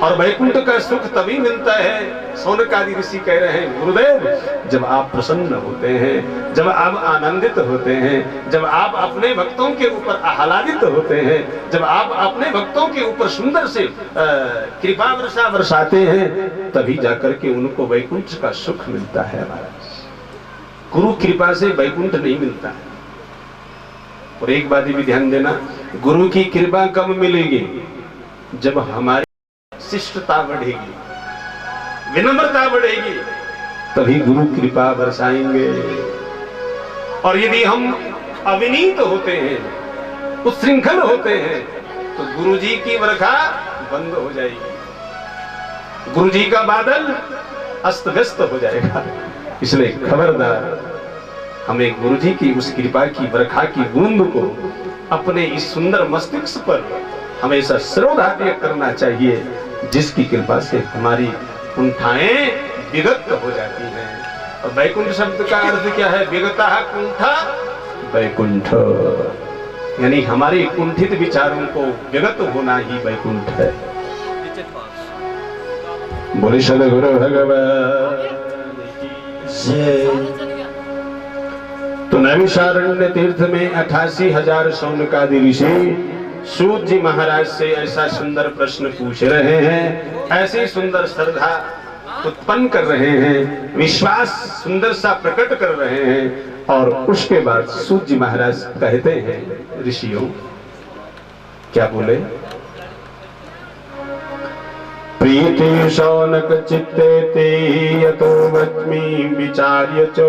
[SPEAKER 1] और वैकुंठ का सुख तभी मिलता है, सौनकादि ऋषि कह रहे हैं गुरुदेव, जब आप प्रसन्न होते हैं, जब आप आनंदित होते हैं, जब आप अपने भक्तों के ऊपर आह्लादित होते हैं, जब आप अपने भक्तों के ऊपर सुंदर से कृपा वर्षा बरसाते हैं, तभी जाकर के उनको वैकुंठ का सुख मिलता है। महाराज, गुरु कृपा से वैकुंठ नहीं मिलता है। और एक बात भी ध्यान देना, गुरु की कृपा कब मिलेगी, जब हमारी शिष्टता बढ़ेगी, विनम्रता बढ़ेगी, तभी गुरु कृपा बरसाएंगे। और यदि हम अविनीत होते हैं, उच्छृंखल होते हैं, तो गुरु जी की वर्षा बंद हो जाएगी, गुरु जी का बादल अस्त व्यस्त हो जाएगा। इसलिए खबरदार, हमें गुरु जी की उस कृपा की वर्षा की बूंद को अपने इस सुंदर मस्तिष्क पर हमेशा श्रद्धार्य करना चाहिए, जिसकी कृपा से हमारी कुंठाएं विगत हो जाती हैं। और वैकुंठ शब्द का अर्थ क्या है, विगता कुंठा वैकुंठ, यानी हमारे कुंठित विचारों को विगत होना ही वैकुंठ है। बोले सद्गुरु भगवान। तो नैमिषारण्य तीर्थ में 88,000 सौनकादि ऋषि सूत जी महाराज से ऐसा सुंदर प्रश्न पूछ रहे हैं, ऐसी सुंदर श्रद्धा उत्पन्न कर रहे हैं, विश्वास सुंदर सा प्रकट कर रहे हैं। और उसके बाद सूत जी महाराज कहते हैं, ऋषियों क्या बोले, प्रीति शौनक चित्ते ते यतो वच्मि विचार्य च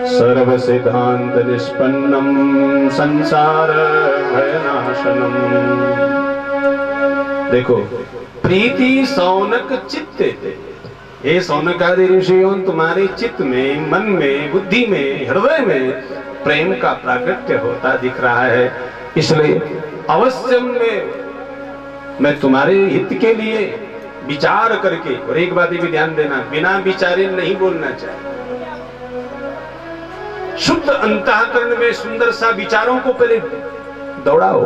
[SPEAKER 1] सर्व सिद्धांत निष्पन्नम संसार भयनाशनम। देखो, प्रीति शौनक चित्ते ते, हे शौनकादि ऋषियों, तुम्हारे चित्त में, मन में, बुद्धि में, हृदय में प्रेम का प्राकट्य होता दिख रहा है। इसलिए अवश्य में मैं तुम्हारे हित के लिए विचार करके, और एक बात भी ध्यान देना, बिना विचारे नहीं बोलना चाहिए। शुद्ध अंतःकरण में सुंदर सा विचारों को पहले दौड़ाओ,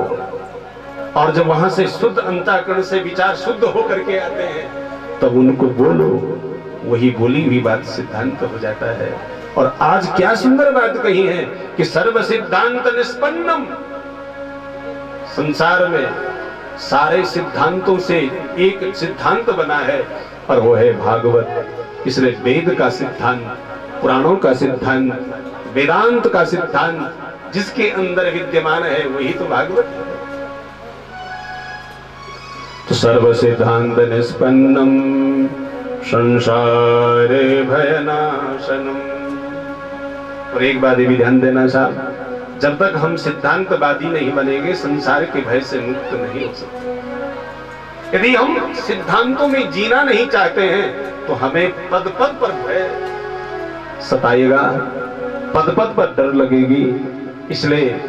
[SPEAKER 1] और जब वहां से शुद्ध अंतःकरण से विचार शुद्ध होकर के आते हैं, तब उनको बोलो, वही बोली हुई बात सिद्धांत हो जाता है। और आज क्या सुंदर बात कही है कि सर्व सिद्धांत निष्पन्नम, संसार में सारे सिद्धांतों से एक सिद्धांत बना है, और वो है भागवत। इसलिए वेद का सिद्धांत, पुराणों का सिद्धांत, वेदांत का सिद्धांत जिसके अंदर विद्यमान है, वही तो भागवत है। तो सर्व सिद्धांत निष्पन्नम संसारे भयनाशनम। और एक बात भी ध्यान देना साहब, जब तक हम सिद्धांतवादी नहीं बनेंगे, संसार के भय से मुक्त नहीं हो सकते। यदि हम सिद्धांतों में जीना नहीं चाहते हैं, तो हमें पद पद पर भय सताएगा, पद पद पर डर लगेगी। इसलिए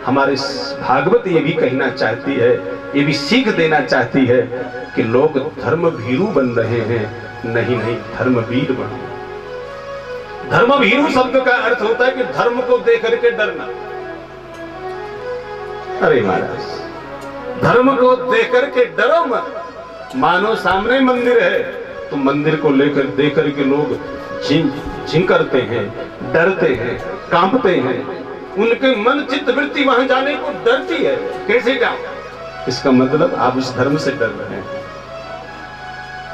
[SPEAKER 1] हमारे भागवत ये भी कहना चाहती है, ये भी सीख देना चाहती है कि लोग धर्म भीरू बन रहे हैं, नहीं नहीं, धर्मवीर बनो। धर्म भीरू शब्द का अर्थ होता है कि धर्म को देख करके डरना। अरे महाराज, धर्म को देख करके डरो मत। मानो सामने मंदिर है तो मंदिर को लेकर देख करके लोग झिंकरते हैं, डरते हैं, कांपते हैं, उनके मन चित्त वृत्ति वहां जाने को डरती है। कैसे जाओ? इसका मतलब आप उस धर्म से डर रहे हैं।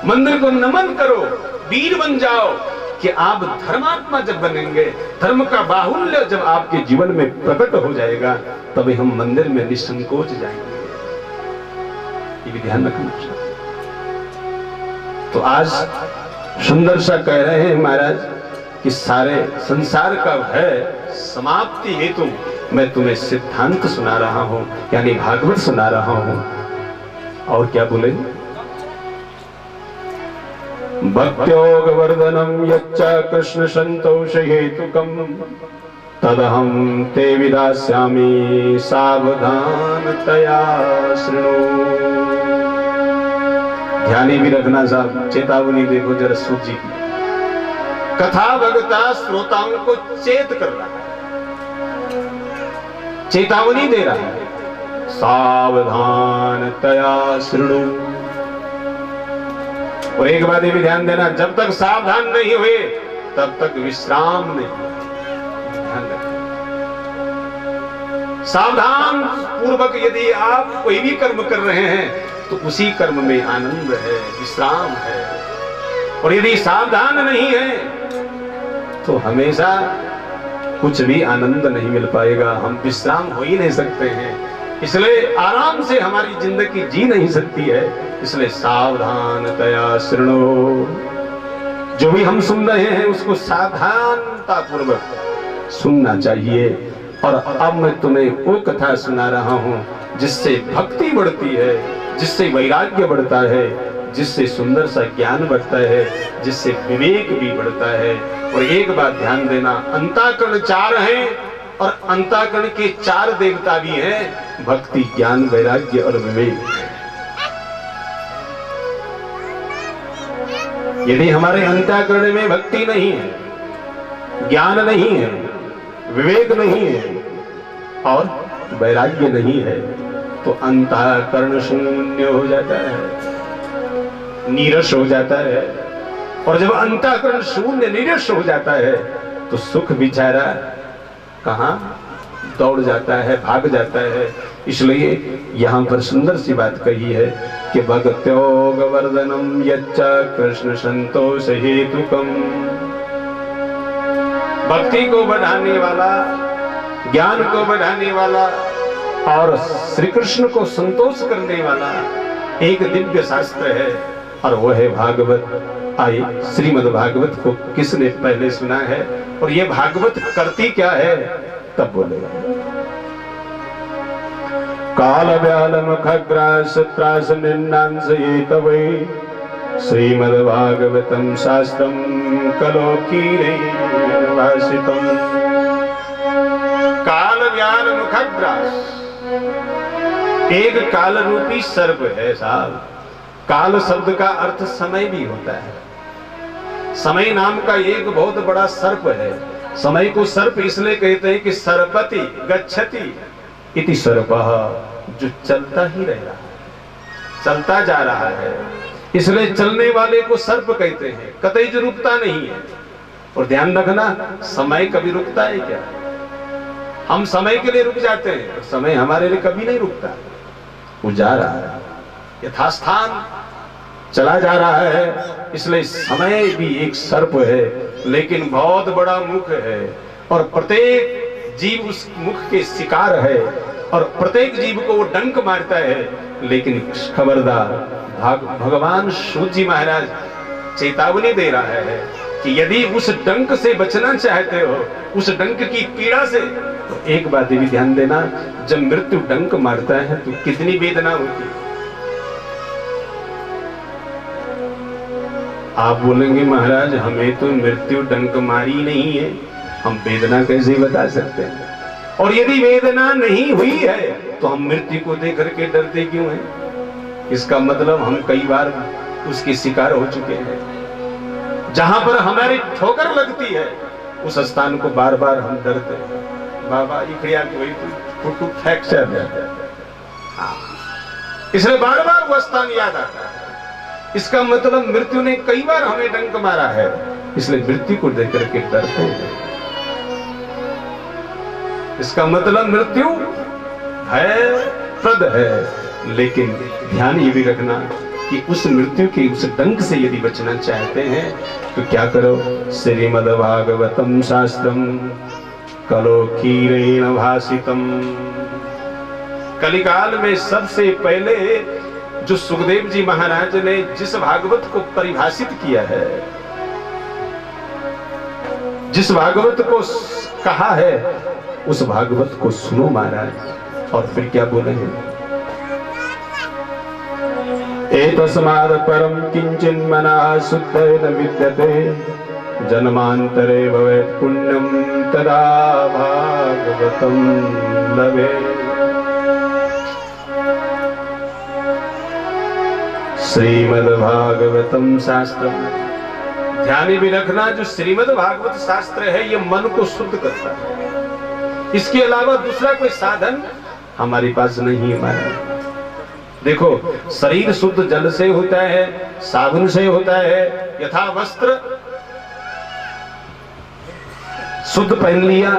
[SPEAKER 1] मंदिर को नमन करो, वीर बन जाओ कि आप धर्मात्मा जब बनेंगे, धर्म का बाहुल्य जब आपके जीवन में प्रकट हो जाएगा, तभी हम मंदिर में निसंकोच जाएंगे। ये भी ध्यान रखना चाहिए। तो आज सुंदर सा कह रहे हैं महाराज कि सारे संसार का भय समाप्ति हेतु मैं तुम्हें सिद्धांत सुना रहा हूं, यानी भागवत सुना रहा हूं। और क्या बोले? भक्त्योग वर्धनम यच्च कृष्ण संतोष हेतुकम तदहम ते विदास्यामि सावधानतया शृणु। ध्यान भी रखना साहब, चेतावनी देखो जरा सूत जी की। कथा भगता श्रोताओं को चेत कर रहा है, चेतावनी दे रहा है, सावधानतया शृणु। और एक बात ये भी ध्यान देना, जब तक सावधान नहीं हुए तब तक विश्राम नहीं। ध्यान रखना, सावधान पूर्वक यदि आप कोई भी कर्म कर रहे हैं तो उसी कर्म में आनंद है, विश्राम है। और यदि सावधान नहीं है तो हमेशा कुछ भी आनंद नहीं मिल पाएगा, हम विश्राम हो ही नहीं सकते हैं। इसलिए आराम से हमारी जिंदगी जी नहीं सकती है। इसलिए सावधानतया शृणु, जो भी हम सुन रहे हैं उसको सावधानता पूर्वक सुनना चाहिए। और अब मैं तुम्हें वो कथा सुना रहा हूं जिससे भक्ति बढ़ती है, जिससे वैराग्य बढ़ता है, जिससे सुंदर सा ज्ञान बढ़ता है, जिससे विवेक भी बढ़ता है। और एक बात ध्यान देना, अंतःकरण 4 हैं और अंतःकरण के 4 देवता भी हैं, भक्ति, ज्ञान, वैराग्य और विवेक। यदि हमारे अंतःकरण में भक्ति नहीं है, ज्ञान नहीं है, विवेक नहीं है और वैराग्य नहीं है, तो अंतःकरण शून्य हो जाता है, नीरस हो जाता है। और जब अंतःकरण शून्य नीरस हो जाता है तो सुख बेचारा कहां दौड़ जाता है, भाग जाता है। इसलिए यहां पर सुंदर सी बात कही है कि भक्त्योग वर्धनम यच्च कृष्ण संतोष हेतुकम। भक्ति को बढ़ाने वाला, ज्ञान को बढ़ाने वाला और श्री कृष्ण को संतोष करने वाला एक दिव्य शास्त्र है, और वो है भागवत। आई श्रीमद् भागवत को किसने पहले सुना है और ये भागवत करती क्या है, तब बोलेगा। काल व्यालम खग्रास त्रास निन्नांस ये तवै श्रीमद् भागवतम शास्त्रम कलोकीरे भाषितम। काल व्याल मुखग्रास, एक काल रूपी सर्प है साहब। काल शब्द का अर्थ समय भी होता है। समय नाम का एक बहुत बड़ा सर्प है। समय को सर्प इसलिए कहते हैं कि सर्पति गच्छति इति सर्पः, जो चलता ही रह रहा है, चलता जा रहा है, इसलिए चलने वाले को सर्प कहते हैं, कतई जो रुकता नहीं है। और ध्यान रखना, समय कभी रुकता है क्या? हम समय के लिए रुक जाते हैं और समय हमारे लिए कभी नहीं रुकता, वो जा रहा है, यथास्थान चला जा रहा है। इसलिए समय भी एक सर्प है, लेकिन बहुत बड़ा मुख है और प्रत्येक जीव उस मुख के शिकार है और प्रत्येक जीव को वो डंक मारता है। लेकिन खबरदार, भगवान सूत जी महाराज चेतावनी दे रहा है कि यदि उस डंक से बचना चाहते हो, उस डंक की पीड़ा से, तो एक बात भी ध्यान देना, जब मृत्यु डंक मारता है तो कितनी वेदना होती है। आप बोलेंगे महाराज हमें तो मृत्यु डंक मारी नहीं है, हम वेदना कैसे बता सकते हैं? और यदि वेदना नहीं हुई है तो हम मृत्यु को देख करके डरते क्यों हैं? इसका मतलब हम कई बार उसके शिकार हो चुके हैं। जहां पर हमारी ठोकर लगती है उस स्थान को बार बार हम डरते हैं। बाबा इखड़िया कोई फुटू फ्रैक्चर है, इसलिए बार बार वो स्थान याद आता है। इसका मतलब मृत्यु ने कई बार हमें डंक मारा है, इसलिए मृत्यु को देख करके डरते हैं। इसका मतलब मृत्यु भयप्रद है, लेकिन ध्यान ये भी रखना कि उस मृत्यु के उस डंक से यदि बचना चाहते हैं तो क्या करो? श्रीमद्भागवतम शास्त्रम कलो कीरेण भासितम। कलिकाल में सबसे पहले जो सुखदेव जी महाराज ने जिस भागवत को परिभाषित किया है, जिस भागवत को कहा है, उस भागवत को सुनो महाराज। और फिर क्या बोले हैं? एतस्माद् परम किंचिन मनः शुद्धेन विद्यते जन्मांतरे भवेत् पुण्यं तदा भागवतं लभेत्। श्रीमद्भागवतम शास्त्रम, ध्यान भी रखना, जो श्रीमद् भागवत शास्त्र है ये मन को शुद्ध करता है। इसके अलावा दूसरा कोई साधन हमारे पास नहीं है महाराज। देखो, शरीर शुद्ध जल से होता है, साबुन से होता है, यथा वस्त्र शुद्ध पहन लिया,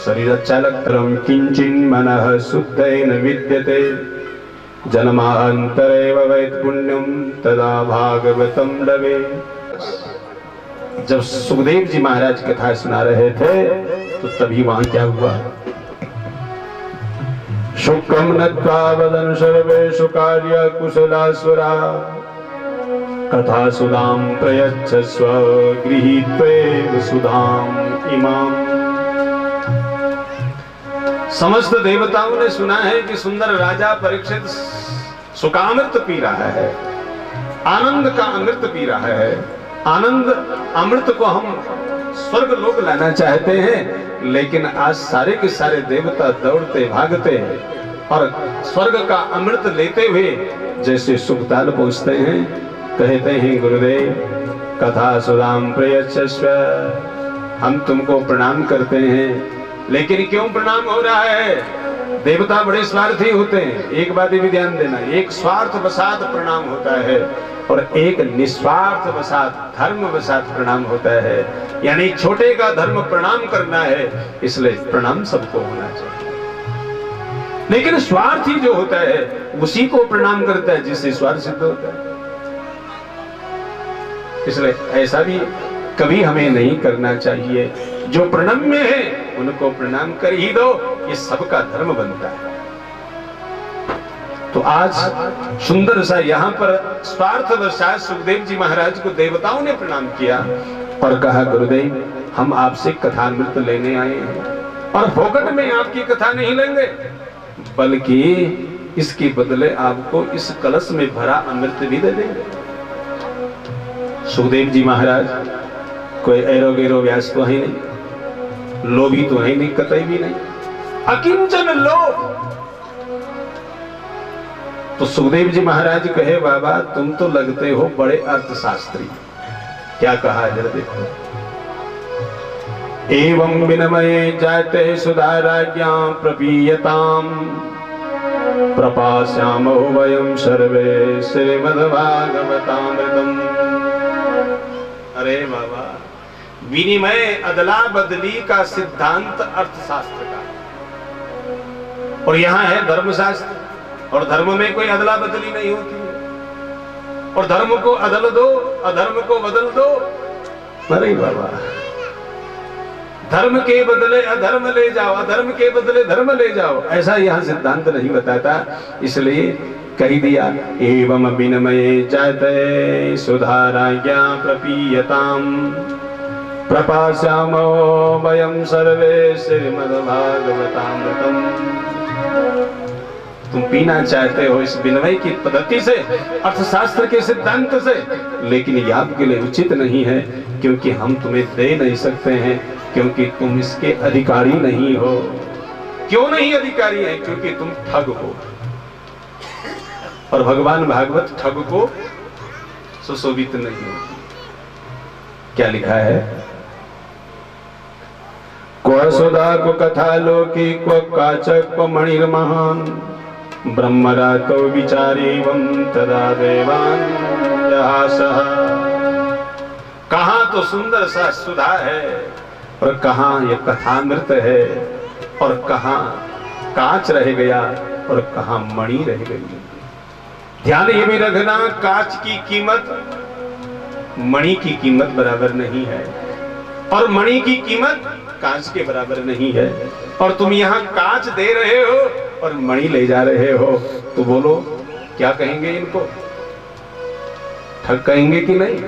[SPEAKER 1] शरीर अच्छा लगता है। किंचिन मनः शुद्धेन विद्यते जन्मांतरे भवेत् पुण्यं तदा भागवतं लभेत्। जब सुखदेव जी महाराज कथा सुना रहे थे तो तभी वहां क्या हुआ? शुकं नत्वा वदन् सर्वेषु कार्य कुशलासुरा कथा सुधां प्रयच्छस्व गृहीत्वैव सुधां इमाम्। समस्त देवताओं ने सुना है कि सुंदर राजा परीक्षित सुखामृत पी रहा है, आनंद का अमृत पी रहा है। आनंद अमृत को हम स्वर्ग लोक लाना चाहते हैं, लेकिन आज सारे के सारे देवता दौड़ते भागते हैं और स्वर्ग का अमृत लेते हुए जैसे सुखताल पहुंचते हैं, कहते हैं गुरुदेव कथा सुधाम प्रयच्छस्व, हम तुमको प्रणाम करते हैं। लेकिन क्यों प्रणाम हो रहा है? देवता बड़े स्वार्थी होते हैं। एक बात भी ध्यान देना, एक स्वार्थ वसात प्रणाम होता है और एक निस्वार्थ वसात धर्म वसात प्रणाम होता है। यानी छोटे का धर्म प्रणाम करना है, इसलिए प्रणाम सबको होना चाहिए। लेकिन स्वार्थी जो होता है उसी को प्रणाम करता है जिससे स्वार्थ सिद्ध होता है। इसलिए ऐसा भी कभी हमें नहीं करना चाहिए। जो प्रणम्य है उनको प्रणाम कर ही दो, ये सबका धर्म बनता है। तो आज सुंदर सा यहाँ पर स्वार्थवशात सुखदेव जी महाराज को देवताओं ने प्रणाम किया और कहा गुरुदेव हम आपसे कथामृत लेने आए हैं और फोकट में आपकी कथा नहीं लेंगे, बल्कि इसके बदले आपको इस कलश में भरा अमृत भी दे देंगे। सुखदेव जी महाराज कोई एरो गेरो व्यास तो है नहीं, लोभी तो है नहीं, कतई भी नहीं, अकिंचन लोभ। तो सुखदेव जी महाराज कहे बाबा तुम तो लगते हो बड़े अर्थशास्त्री। क्या कहा है जरा देखो। एवं विनमये जाते सुधाराज्ञां प्रपीयताम् प्रपास्यामो वयं सर्वे श्रीमद्भागवतामृतम्। अरे बाबा, विनिमय अदला बदली का सिद्धांत अर्थशास्त्र का, और यहां है धर्मशास्त्र, और धर्म में कोई अदला बदली नहीं होती है। और धर्म को अदल दो, अधर्म को बदल दो। अरे बाबा, धर्म के बदले अधर्म ले जाओ, अधर्म के बदले धर्म ले जाओ, ऐसा यहां सिद्धांत नहीं बताता। इसलिए कह दिया एवं विनमये जाते सुधाराज्ञा प्रपीयताम् प्रपास्यामो वयं सर्वे श्रीमद्भागवतामृतम्। तुम पीना चाहते हो इस विनमय की पद्धति से, अर्थशास्त्र के सिद्धांत से, लेकिन ये आपके लिए उचित नहीं है, क्योंकि हम तुम्हें दे नहीं सकते हैं, क्योंकि तुम इसके अधिकारी नहीं हो। क्यों नहीं अधिकारी है? क्योंकि तुम ठग हो। और भगवान भागवत ठग को सुशोभित नहीं होती। क्या लिखा है? क्व सुधा को कथा लोकी क्व काचक क्व मणिर महान ब्रह्मरातो विचारेवं तदा देवान जहासः। कहां तो सुंदर सा सुधा है और कहां ये कथामृत है, और कहां कांच रह गया और कहां मणि रह गई। ध्यान ये भी रखना, कांच की कीमत मणि की कीमत बराबर नहीं है, और मणि की कीमत कांच के बराबर नहीं है। और तुम यहाँ कांच दे रहे हो और मणि ले जा रहे हो, तो बोलो क्या कहेंगे इनको? ठग कहेंगे कि नहीं?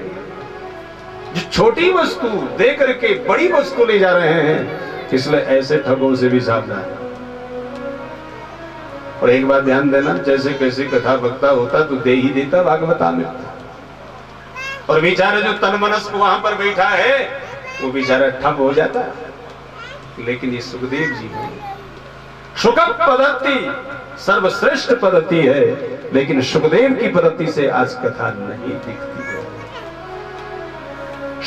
[SPEAKER 1] जो छोटी वस्तु दे करके बड़ी वस्तु ले जा रहे हैं, इसलिए ऐसे ठगों से भी सावधान। और एक बात ध्यान देना, जैसे कैसे कथा वक्ता होता तो दे ही देता भागवता में, और बेचारा जो तनमनस्क वहां पर बैठा है वो बेचारा ठग हो जाता। लेकिन ये सुखदेव जी हैं, शुक पद्धति सर्वश्रेष्ठ पद्धति है, लेकिन सुखदेव की पद्धति से आज कथा नहीं दिखती है।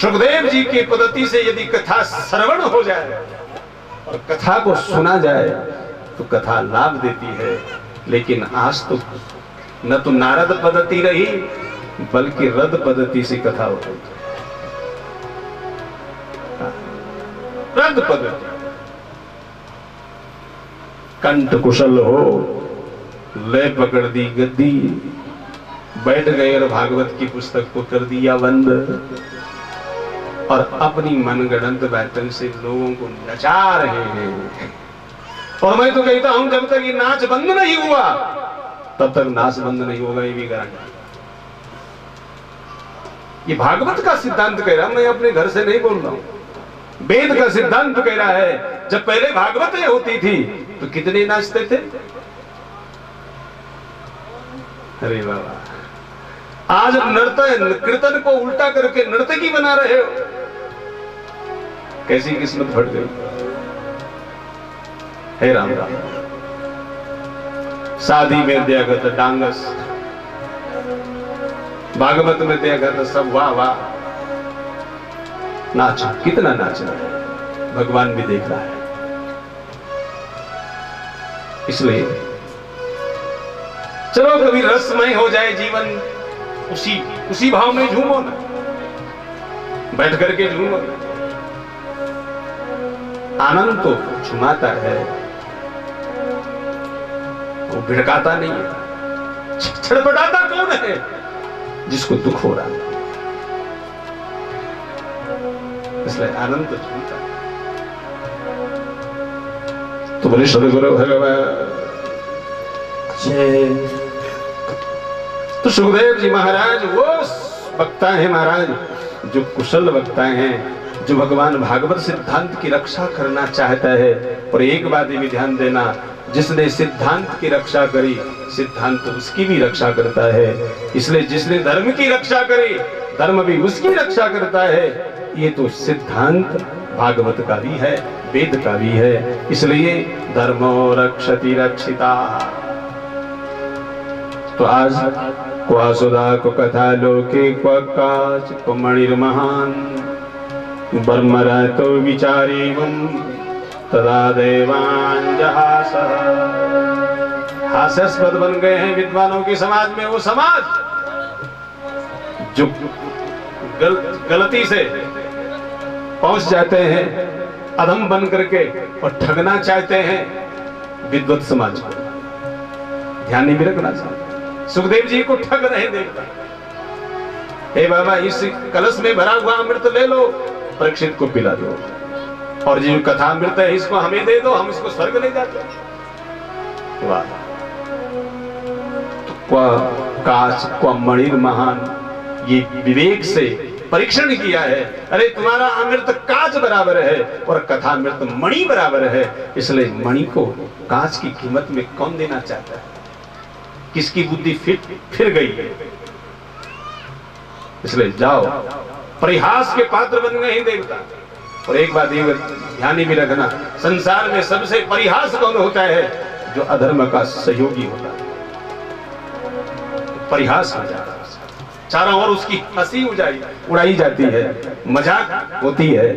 [SPEAKER 1] सुखदेव जी की पद्धति से यदि कथा श्रवण हो जाए और कथा को सुना जाए तो कथा लाभ देती है। लेकिन आज तो न तो नारद पद्धति रही बल्कि रद पद्धति से कथा हो गई। रद पद्धति, कंठ कुशल हो, ले पकड़ दी गद्दी, बैठ गए और भागवत की पुस्तक को कर दिया बंद, और अपनी मनगढ़ंत बैठन से लोगों को नचा रहे हैं। और मैं तो कहता हूं जब तक ये नाच बंद नहीं हुआ तब तक नाच बंद नहीं होगा, ये भी गारंटी। ये भागवत का सिद्धांत कह रहा, मैं अपने घर से नहीं बोल रहा हूं, वेद का सिद्धांत कह रहा है। जब पहले भागवतें होती थी तो कितने नाचते थे? अरे बाबा, आज नर्तन कीर्तन को उल्टा करके नर्तकी बना रहे हो। कैसी किस्मत फट गई हे राम राम। शादी में देगत डांगस, भागवत में देगत सब वाह वाह। नाचो, कितना नाचना है, भगवान भी देख रहा है। इसलिए चलो कभी रसमय हो जाए जीवन, उसी भाव में झूमो ना, बैठ करके झूमो ना। आनंद तो छुमाता है, वो भिड़काता नहीं है। छड़पटाता कौन है? जिसको दुख हो रहा है। इसलिए आनंद तो छूता है। तो बोले सदगुरु भगवान। तो सुखदेव जी महाराज वो वक्ता है महाराज, जो कुशल वक्ता हैं, जो भगवान भागवत सिद्धांत की रक्षा करना चाहता है। और एक बात ये भी ध्यान देना, जिसने सिद्धांत की रक्षा करी, सिद्धांत उसकी भी रक्षा करता है। इसलिए जिसने धर्म की रक्षा करी, धर्म भी उसकी रक्षा करता है। ये तो सिद्धांत भागवत का भी है, वेद का भी है। इसलिए धर्मो रक्षति रक्षिता। तो आज क्व सुधा को कथा लोके क्व काच क्व मणिर महान ब्रह्मरतो विचारेवं तदा देवान जहास। हास्यास्पद बन गए हैं विद्वानों के समाज में वो समाज जो गलती से पहुंच जाते हैं अधम बन करके और ठगना चाहते हैं विद्वत समाज को। ध्यान नहीं भी रखना चाहिए। सुखदेव जी को ठग रहे देवता, हे बाबा इस कलश में भरा हुआ अमृत ले लो, परीक्षित को पिला दो, और जो कथा अमृत है इसको हमें दे दो, हम इसको स्वर्ग ले जाते हैं। वाह। तो क्व काच क्व मणिर महान, ये विवेक से परीक्षण किया है। अरे तुम्हारा अमृत कांच बराबर है और कथा अमृत मणि बराबर है। इसलिए मणि को कांच की कीमत में कौन देना चाहता है? किसकी बुद्धि फिर गई है? इसलिए जाओ, परिहास के पात्र बन गए हैं देवता। और एक बात ये ध्यान भी रखना, संसार में सबसे परिहास कौन होता है? जो अधर्म का सहयोगी होता है। परिहास हो जाता है, चारों ओर उसकी हंसी उड़ाई जाती है, मजाक होती है।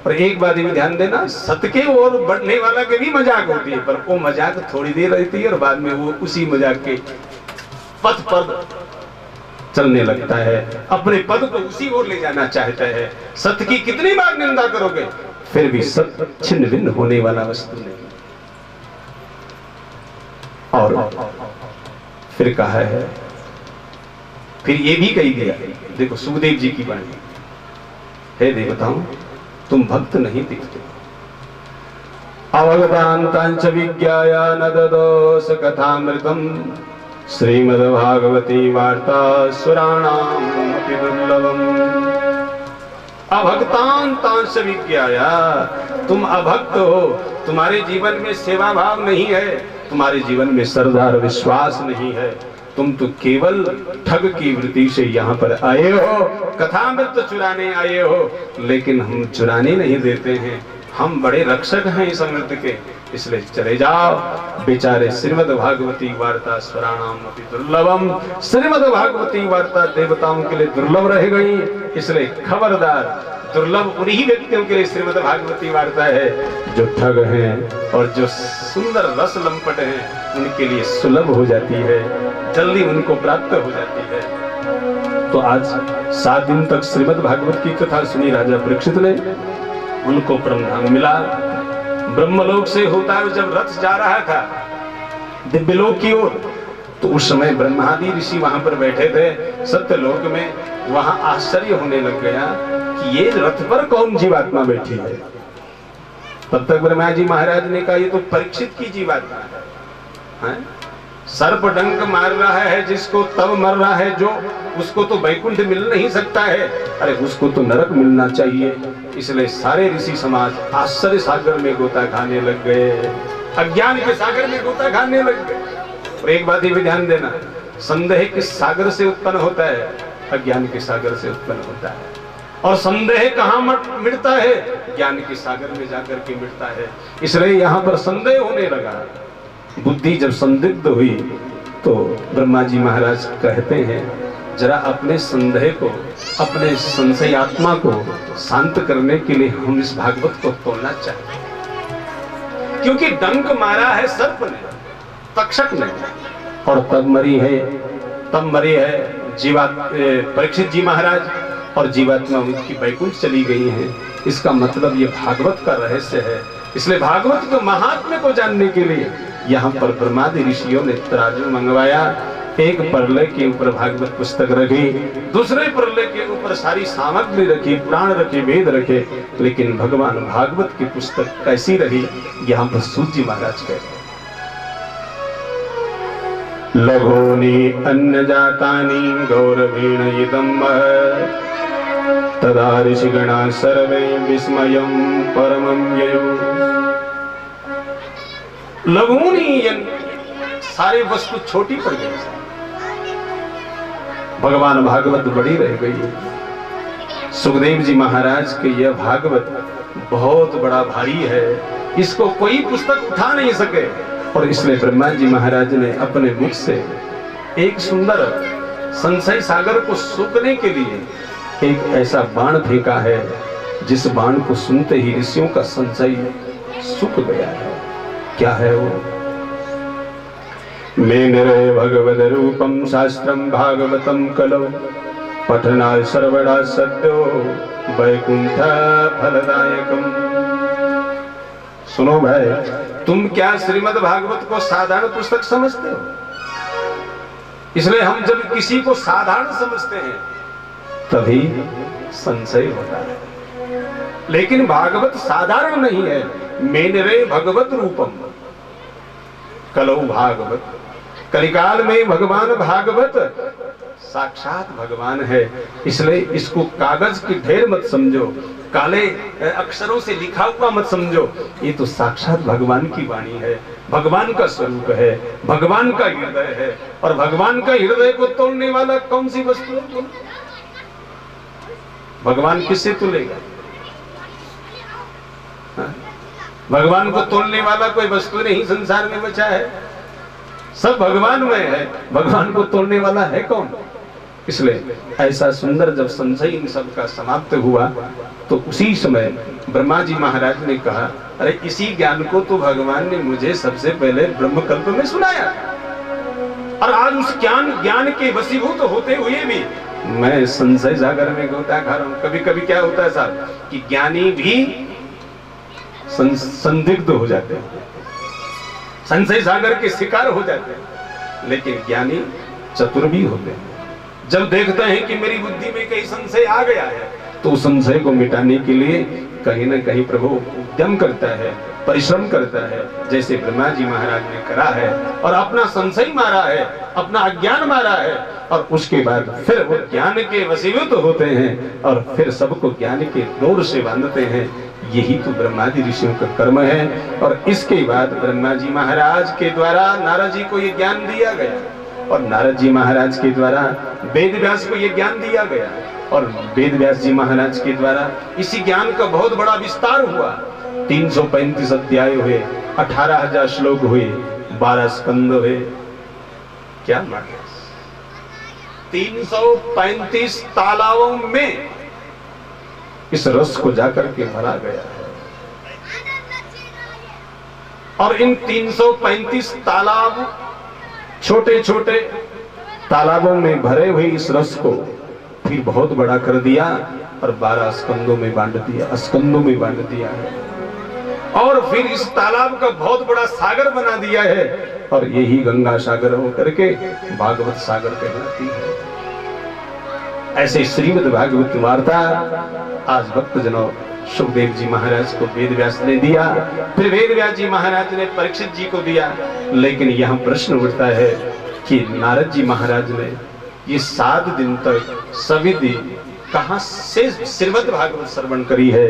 [SPEAKER 1] और एक बात भी ध्यान देना, सत्य के ओर बढ़ने वाला के भी मजाक होती है, पर वो मजाक थोड़ी देर रहती है और बाद में वो उसी मजाक के पथ पर चलने लगता है, अपने पद को उसी ओर ले जाना चाहता है। सत्य की कितनी बार निंदा करोगे, फिर भी सत्य छिन्न भिन्न होने वाला वस्तु नहीं। और फिर कहा है, फिर ये भी कही गया, देखो सुखदेव जी की वाणी है, देवताओं तुम भक्त नहीं दिखते। अवगतांतांच विज्ञाया न ददोस कथामृतम श्रीमद्भागवती वार्ता सुराणाम अपि दुर्लभम। अभक्तांतांश विज्ञाया, तुम अभक्त हो, तुम्हारे जीवन में सेवा भाव नहीं है, तुम्हारे जीवन में श्रद्धा और विश्वास नहीं है, तुम तो केवल ठग की वृत्ति से यहाँ पर आए हो, कथामृत चुराने आए हो। लेकिन हम चुराने नहीं देते हैं, हम बड़े रक्षक हैं इस अमृत के, इसलिए चले जाओ। बेचारे श्रीमद् भागवती वार्ता स्वराणाम अपि दुर्लभम, श्रीमद् भागवती वार्ता देवताओं के लिए दुर्लभ रह गई, इसलिए खबरदार, दुर्लभ उन्हीं व्यक्तियों के लिए श्रीमद् भागवती वार्ता है जो ठग हैं और जो सुंदर रस लंपट हैं, उनके लिए सुलभ हो जाती है, जल्दी उनको प्राप्त हो जाती है। तो आज 7 दिन तक श्रीमद् भागवत की कथा सुनी राजा परीक्षित ने, उनको परमधाम मिला। ब्रह्मलोक से होता हुआ जब रथ जा रहा था दिव्यलोक की ओर, तो उस समय ब्रह्मादि ऋषि वहां पर बैठे थे सत्यलोक में। वहां आश्चर्य होने लग गया कि ये रथ पर कौन जीवात्मा बैठी है। तब तक ब्रह्मा जी महाराज ने कहा, ये तो परीक्षित की जीवात्मा है, सर्प डंक मार रहा है जिसको तब मर रहा है जो, उसको तो वैकुंठ मिल नहीं सकता है, अरे उसको तो नरक मिलना चाहिए। इसलिए सारे ऋषि समाज आश्चर्य सागर में गोता खाने लग गए, अज्ञान के सागर में गोता खाने लग गए। और एक बात भी ध्यान देना, संदेह किस सागर से उत्पन्न होता है? अज्ञान के सागर से उत्पन्न होता है। और संदेह कहाँ मिटता है? ज्ञान के सागर में जाकर के मिटता है। इसलिए यहाँ पर संदेह होने लगा। बुद्धि जब संदिग्ध हुई तो ब्रह्मा जी महाराज कहते हैं, जरा अपने संदेह को, अपने संशयात्मा को शांत करने के लिए हम इस भागवत को तोड़ना चाहते हैं। क्योंकि डंक मारा है सर्प ने, तक्षक ने, और तब मरी है परीक्षित जी महाराज, और जीवात्मा उनकी वैकुंठ चली गई है। इसका मतलब ये भागवत का रहस्य है। इसलिए भागवत के महात्म्य को जानने के लिए यहाँ पर ब्रह्मादि ऋषियों ने तराजू मंगवाया। एक परले के ऊपर भागवत पुस्तक रखी, दूसरे परले के ऊपर सारी सामग्री रखी, पुराण रखे, वेद रखे, लेकिन भगवान भागवत की पुस्तक कैसी रही, यहाँ पर सूत जी महाराज कहते, लघोनि अन्न जातानि गौरवेण इदं तदा ऋषिगणा सर्वे विस्मयं परमं ययो। लघूनि, सारे वस्तु छोटी पड़ गई, भगवान भागवत बड़ी रह गई। सुखदेव जी महाराज के यह भागवत बहुत बड़ा भारी है, इसको कोई पुस्तक उठा नहीं सके। और इसलिए ब्रह्मा जी महाराज ने अपने मुख से एक सुंदर संशय सागर को सूखने के लिए एक ऐसा बाण फेंका है, जिस बाण को सुनते ही ऋषियों का संशय सूख गया है। क्या है वो? मेनरे भगवद रूपम शास्त्रम भागवतम कलो पठना सर्वदा सद्यो वैकुंठ फलदायकम। सुनो भाई, तुम क्या श्रीमद् भागवत को साधारण पुस्तक समझते हो? इसलिए हम जब किसी को साधारण समझते हैं तभी संशय होता है। लेकिन भागवत साधारण नहीं है। मेनरे भगवत रूपम कलो भागवत, कलिकाल में भगवान भागवत साक्षात भगवान है। इसलिए इसको कागज की ढेर मत समझो, काले अक्षरों से लिखा हुआ मत समझो। ये तो साक्षात भगवान की वाणी है, भगवान का स्वरूप है, भगवान का हृदय है। और भगवान का हृदय को तोड़ने वाला कौन सी वस्तु है? भगवान किससे तुलेगा? भगवान को तोड़ने वाला कोई वस्तु नहीं संसार में बचा है, सब भगवान में है, भगवान को तोड़ने वाला है कौन? इसलिए ऐसा सुंदर जब संशय इन सब का समाप्त हुआ तो उसी समय ब्रह्मा जी महाराज ने कहा, अरे इसी ज्ञान को तो भगवान ने मुझे सबसे पहले ब्रह्मकल्प में सुनाया, और आज उस ज्ञान के वशीभूत होते हुए भी मैं संशय सागर में गोता खा रहा हूं। कभी कभी क्या होता है साहब कि ज्ञानी भी संदिग्ध हो जाते हैं, संशय सागर के शिकार हो जाते हैं, लेकिन ज्ञानी चतुर भी होते हैं। जब देखते हैं कि मेरी बुद्धि में कहीं संशय आ गया है तो उस संशय को मिटाने के लिए कहीं ना कहीं प्रभु उद्यम करता है, परिश्रम करता है, जैसे ब्रह्मा जी महाराज ने करा है, और अपना संशय मारा है, अपना अज्ञान मारा है, और उसके बाद फिर वो ज्ञान के वशीभूत होते हैं और फिर सबको ज्ञान के डोर से बांधते हैं। यही तो ब्रह्मादि ऋषियों का कर्म है। और इसके बाद ब्रह्मा जी महाराज के द्वारा नारद जी को ये ज्ञान दिया गया, और नारद जी महाराज के द्वारा वेद व्यास को ये ज्ञान दिया गया, और वेद व्यास जी महाराज के द्वारा इसी ज्ञान का बहुत बड़ा विस्तार हुआ। 335 अध्याय हुए, 18,000 श्लोक हुए, 12 स्कंद हुए। क्या माने 335 तालाबों में इस रस को जाकर के भरा गया है, और इन 335 तालाब छोटे छोटे तालाबों में भरे हुए इस रस को फिर बहुत बड़ा कर दिया और 12 स्कंदों में बांट दिया, स्कंदों में बांट दिया है, और फिर इस तालाब का बहुत बड़ा सागर बना दिया है, और यही गंगा सागर होकर के भागवत सागर कहलाती है। ऐसे श्रीमद् भागवत वार्ता आज भक्त जनों सुखदेव जी महाराज को वेद व्यास ने दिया, फिर वेद व्यास जी महाराज ने परीक्षित जी को दिया। लेकिन यहाँ प्रश्न उठता है कि नारद जी महाराज ने ये 7 दिन तक सविधि कहां से श्रीमद् भागवत श्रवण करी है?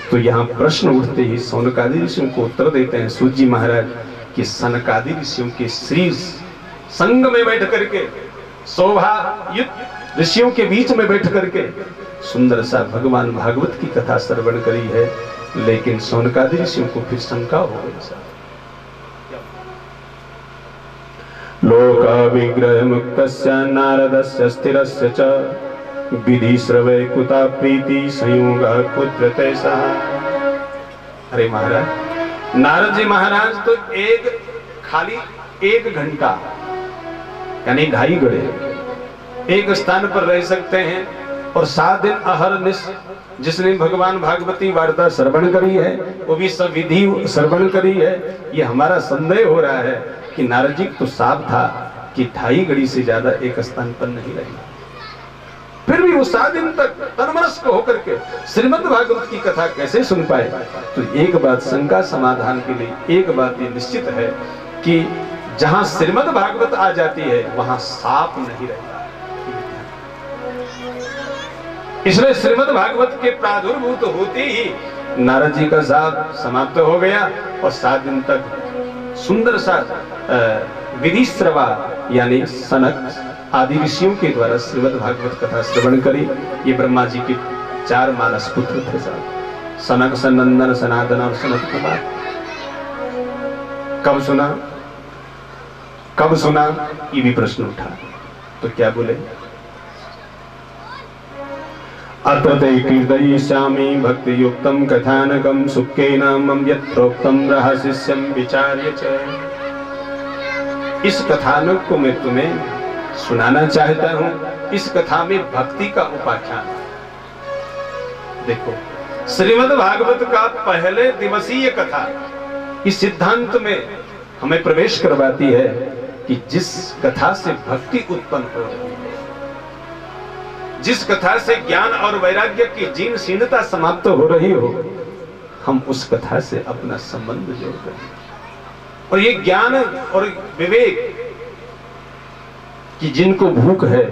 [SPEAKER 1] तो यहाँ प्रश्न उठते ही सौनकादि ऋषियों को उत्तर देते हैं सूत जी महाराज कि सनकादि ऋषियों के श्री संग में बैठ करके, शोभा युक्त ऋषियों के बीच में बैठ करके सुंदर सा भगवान भागवत की कथा श्रवण करी है। लेकिन सौनकादि ऋषियों को फिर शंका हो गई। लोका विग्रह मुक्तस्य नारदस्य स्थिरस्य च विधि श्रवै कुता प्रीति संयोगः पुत्र तैसा। अरे महाराज, नारद जी महाराज तो खाली एक घंटा यानी 2.5 घड़े एक स्थान पर रह सकते हैं, और 7 दिन अहरनिश जिसने भगवान भागवती वार्ता श्रवण करी है वो भी सब विधि श्रवण करी है। ये हमारा संदेह हो रहा है कि नारद जी तो साफ था कि 2.5 घड़ी से ज्यादा एक स्थान पर नहीं रही, फिर भी वो 7 दिन तक तन्मनस्क होकर के श्रीमद् भागवत की कथा कैसे सुन पाए? तो एक बात शंका समाधान के लिए एक बात ये निश्चित है कि जहां श्रीमद् भागवत आ जाती है वहां साप नहीं रहता। इसलिए श्रीमद् भागवत के प्रादुर्भूत होते ही नारद जी का साप समाप्त हो गया, और 7 दिन तक सुंदर सा विधि श्रवा यानी सनक आदि ऋषियों के द्वारा श्रीमद् भागवत कथा श्रवण करी। ये ब्रह्मा जी के 4 मानस पुत्र थे साहब, सनक, सनंदन, सनातन और सनत कुमार। कब सुना ये भी प्रश्न उठा, तो क्या बोले? अत्र ते कीर्तयिष्यामि भक्ति युक्तं कथानकं सुखेन मम यत् प्रोक्तं रहस्यं विचार्य च। इस कथानक को मैं तुम्हें सुनाना चाहता हूं। इस कथा में भक्ति का उपाख्यान। देखो, श्रीमद् भागवत का पहले दिवसीय कथा इस सिद्धांत में हमें प्रवेश करवाती है कि जिस कथा से भक्ति उत्पन्न हो रही है, जिस कथा से ज्ञान और वैराग्य की जीर्ण शीर्णता समाप्त हो रही हो, हम उस कथा से अपना संबंध जोड़ रहे हैं। और ये ज्ञान और विवेक कि जिनको भूख है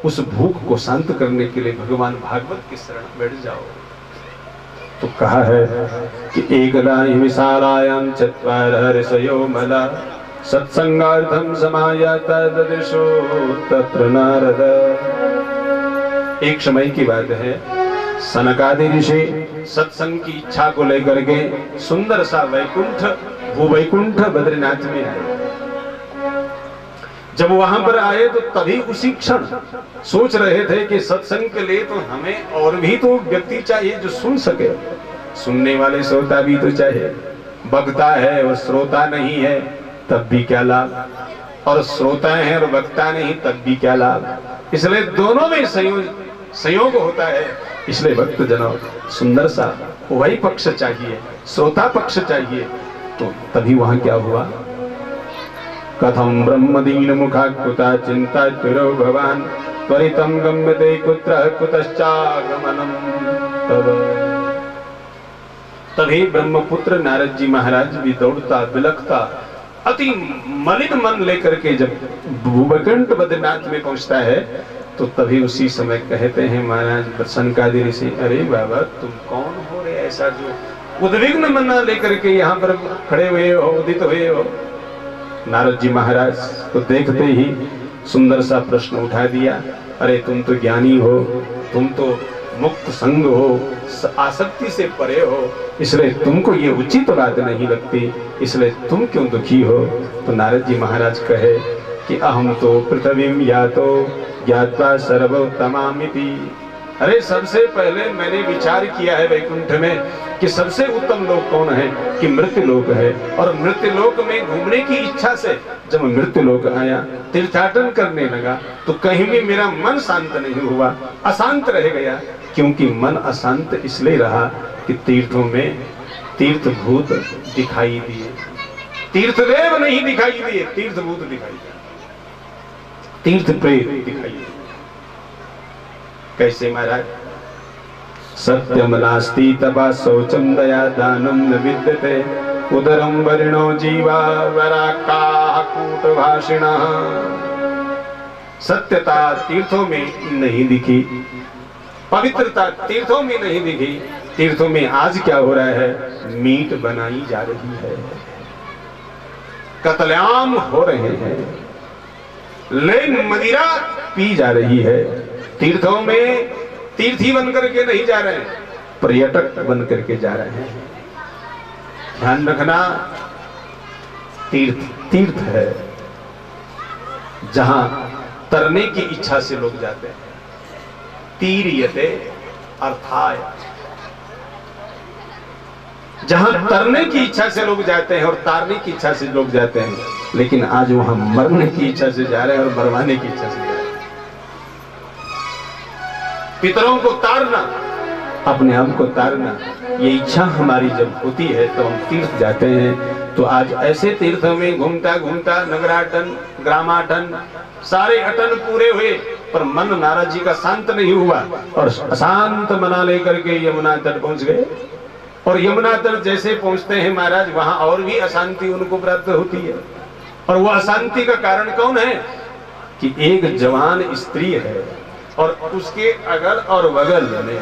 [SPEAKER 1] उस भूख को शांत करने के लिए भगवान भागवत की शरण बैठ जाओ। तो कहा है कि एकदा विशालायां चत्वारः ऋषयो मला सत्संगार्थं समायाता ददृशो तत्र नारद। एक समय की बात है, सनकादि ऋषि सत्संग की इच्छा को लेकर के सुंदर सा वैकुंठ भूवैकुंठ बद्रीनाथ में आए। जब वहां पर आए तो तभी उसी क्षण सोच रहे थे कि सत्संग के लिए तो हमें और भी तो व्यक्ति चाहिए जो सुन सके, सुनने वाले श्रोता भी तो चाहिए। वक्ता है और श्रोता नहीं है तब भी क्या लाभ, और श्रोता है और वक्ता नहीं तब भी क्या लाभ। इसलिए दोनों में संयोग होता है। इसलिए भक्त जनों सुंदर सा वही पक्ष चाहिए, श्रोता पक्ष चाहिए। तो तभी वहां क्या हुआ, कथम ब्रह्मदीन मुखाकृता चिंता तिरो भवान त्वरितम गम्यते कुत्र कुतश्चागमनम तव। तभी ब्रह्मपुत्र नारद जी महाराज भी दौड़ता बिलखता अति मलिन मन लेकर के जब भूवैकुंठ बद्रीनाथ में पहुंचता है तो तभी उसी समय कहते हैं महाराज सनकादि ऋषि, अरे बाबा तुम कौन हो रे ऐसा जो उद्विग्न मन लेकर के यहाँ पर खड़े हुए हो, उदित हुए हो। नारद जी महाराज को देखते ही सुंदर सा प्रश्न उठा दिया, अरे तुम तो ज्ञानी हो, तुम तो मुक्त संग हो, आसक्ति से परे हो, इसलिए तुमको ये उचित बात नहीं लगती, इसलिए तुम क्यों दुखी हो। तो नारद जी महाराज कहे कि अहम तो पृथ्वीम यातो ज्ञात्वा सर्वोत्तमामिति। अरे सबसे पहले मैंने विचार किया है वैकुंठ में कि सबसे उत्तम लोक कौन है, कि मृत्यु लोक है। और मृत्यु लोक में घूमने की इच्छा से जब मृत्यु लोक आया, तीर्थाटन करने लगा तो कहीं भी मेरा मन शांत नहीं हुआ, अशांत रह गया। क्योंकि मन अशांत इसलिए रहा कि तीर्थों में तीर्थभूत दिखाई दिए, तीर्थदेव नहीं दिखाई दिए, तीर्थभूत दिखाई दिए, तीर्थ प्रेत दिखाई दिए। कैसे महाराज, सत्यम नास्ति तपा शौचम दया दानम न विद्यते उदरम वरिणो जीवा वराकाः कूटभाषिणः। सत्यता तीर्थों में नहीं दिखी, पवित्रता तीर्थों में नहीं दिखी। तीर्थों में आज क्या हो रहा है, मीट बनाई जा रही है, कत्लेआम हो रहे हैं, ले मदिरा पी जा रही है। तीर्थों में तीर्थी बन करके नहीं जा रहे हैं, पर्यटक बन करके जा रहे हैं। ध्यान रखना, तीर्थ तीर्थ है जहां तरने की इच्छा से लोग जाते हैं। तीर्यते अर्थाय, जहां तरने की इच्छा से लोग जाते हैं और तारने की इच्छा से लोग जाते हैं, लेकिन आज वहां मरने की इच्छा से जा रहे हैं और मरवाने की इच्छा से जा रहे हैं। पितरों को तारना, अपने आप को तारना, ये इच्छा हमारी जब होती है तो हम तीर्थ जाते हैं। तो आज ऐसे तीर्थों में घूमता घूमता नगराटन ग्रामाटन सारे अटन पूरे हुए, पर मन नारद जी का शांत नहीं हुआ और अशांत मना लेकर के यमुना तट पहुंच गए। और यमुना तट जैसे पहुंचते हैं महाराज, वहां और भी अशांति उनको प्राप्त होती है। और वो अशांति का कारण कौन है, कि एक जवान स्त्री है और उसके अगल और बगल में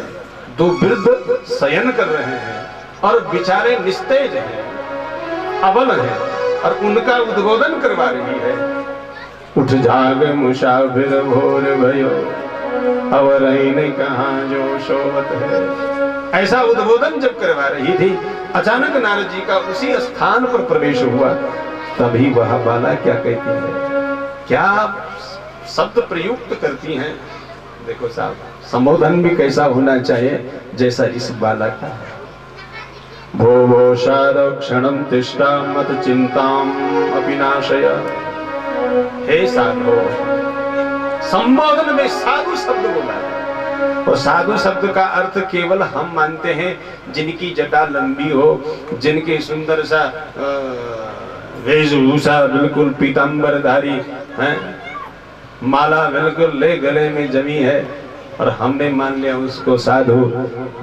[SPEAKER 1] दो वृद्ध शयन कर रहे हैं और बेचारे निस्तेज हैं, अबल हैं, और उनका उद्बोधन करवा रही है। उठ जाग मुसाफिर भोर भयो अवरहीन कहाँ जो शोभत है। ऐसा उद्बोधन जब करवा रही थी, अचानक नारद जी का उसी स्थान पर प्रवेश हुआ। तभी वह बाला क्या कहती है, क्या शब्द प्रयुक्त करती हैं। देखो साहब, संबोधन भी कैसा होना चाहिए जैसा इस बाला का है। भो भो शारौ क्षणं तिष्ठा मत चिंताम अपि नाशय। हे साधु, संबोधन में साधु शब्द बोला है। और साधु शब्द का अर्थ केवल हम मानते हैं जिनकी जटा लंबी हो, जिनके सुंदर सा वेशभूषा बिल्कुल पीतांबरधारी है, माला बिल्कुल ले गले में जमी है, और हमने मान लिया उसको साधु।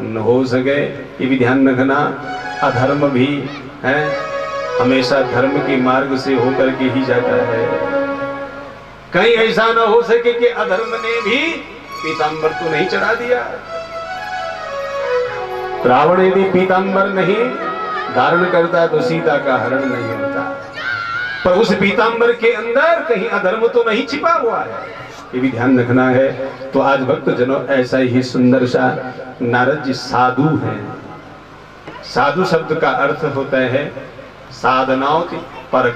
[SPEAKER 1] न हो सके, ये भी ध्यान रखना, अधर्म भी है हमेशा धर्म के मार्ग से होकर के ही जाता है। कहीं ऐसा न हो सके कि अधर्म ने भी पीतांबर तो नहीं चढ़ा दिया। रावण यदि पीतांबर नहीं धारण करता तो सीता का हरण नहीं होता, पर उस पीतांबर के अंदर कहीं अधर्म तो नहीं छिपा हुआ है। ये भी ध्यान रखना है। तो आज भक्त जनों ऐसा ही सुंदर सा नारद जी साधु हैं। साधु शब्द का अर्थ होता है साधनाओं पर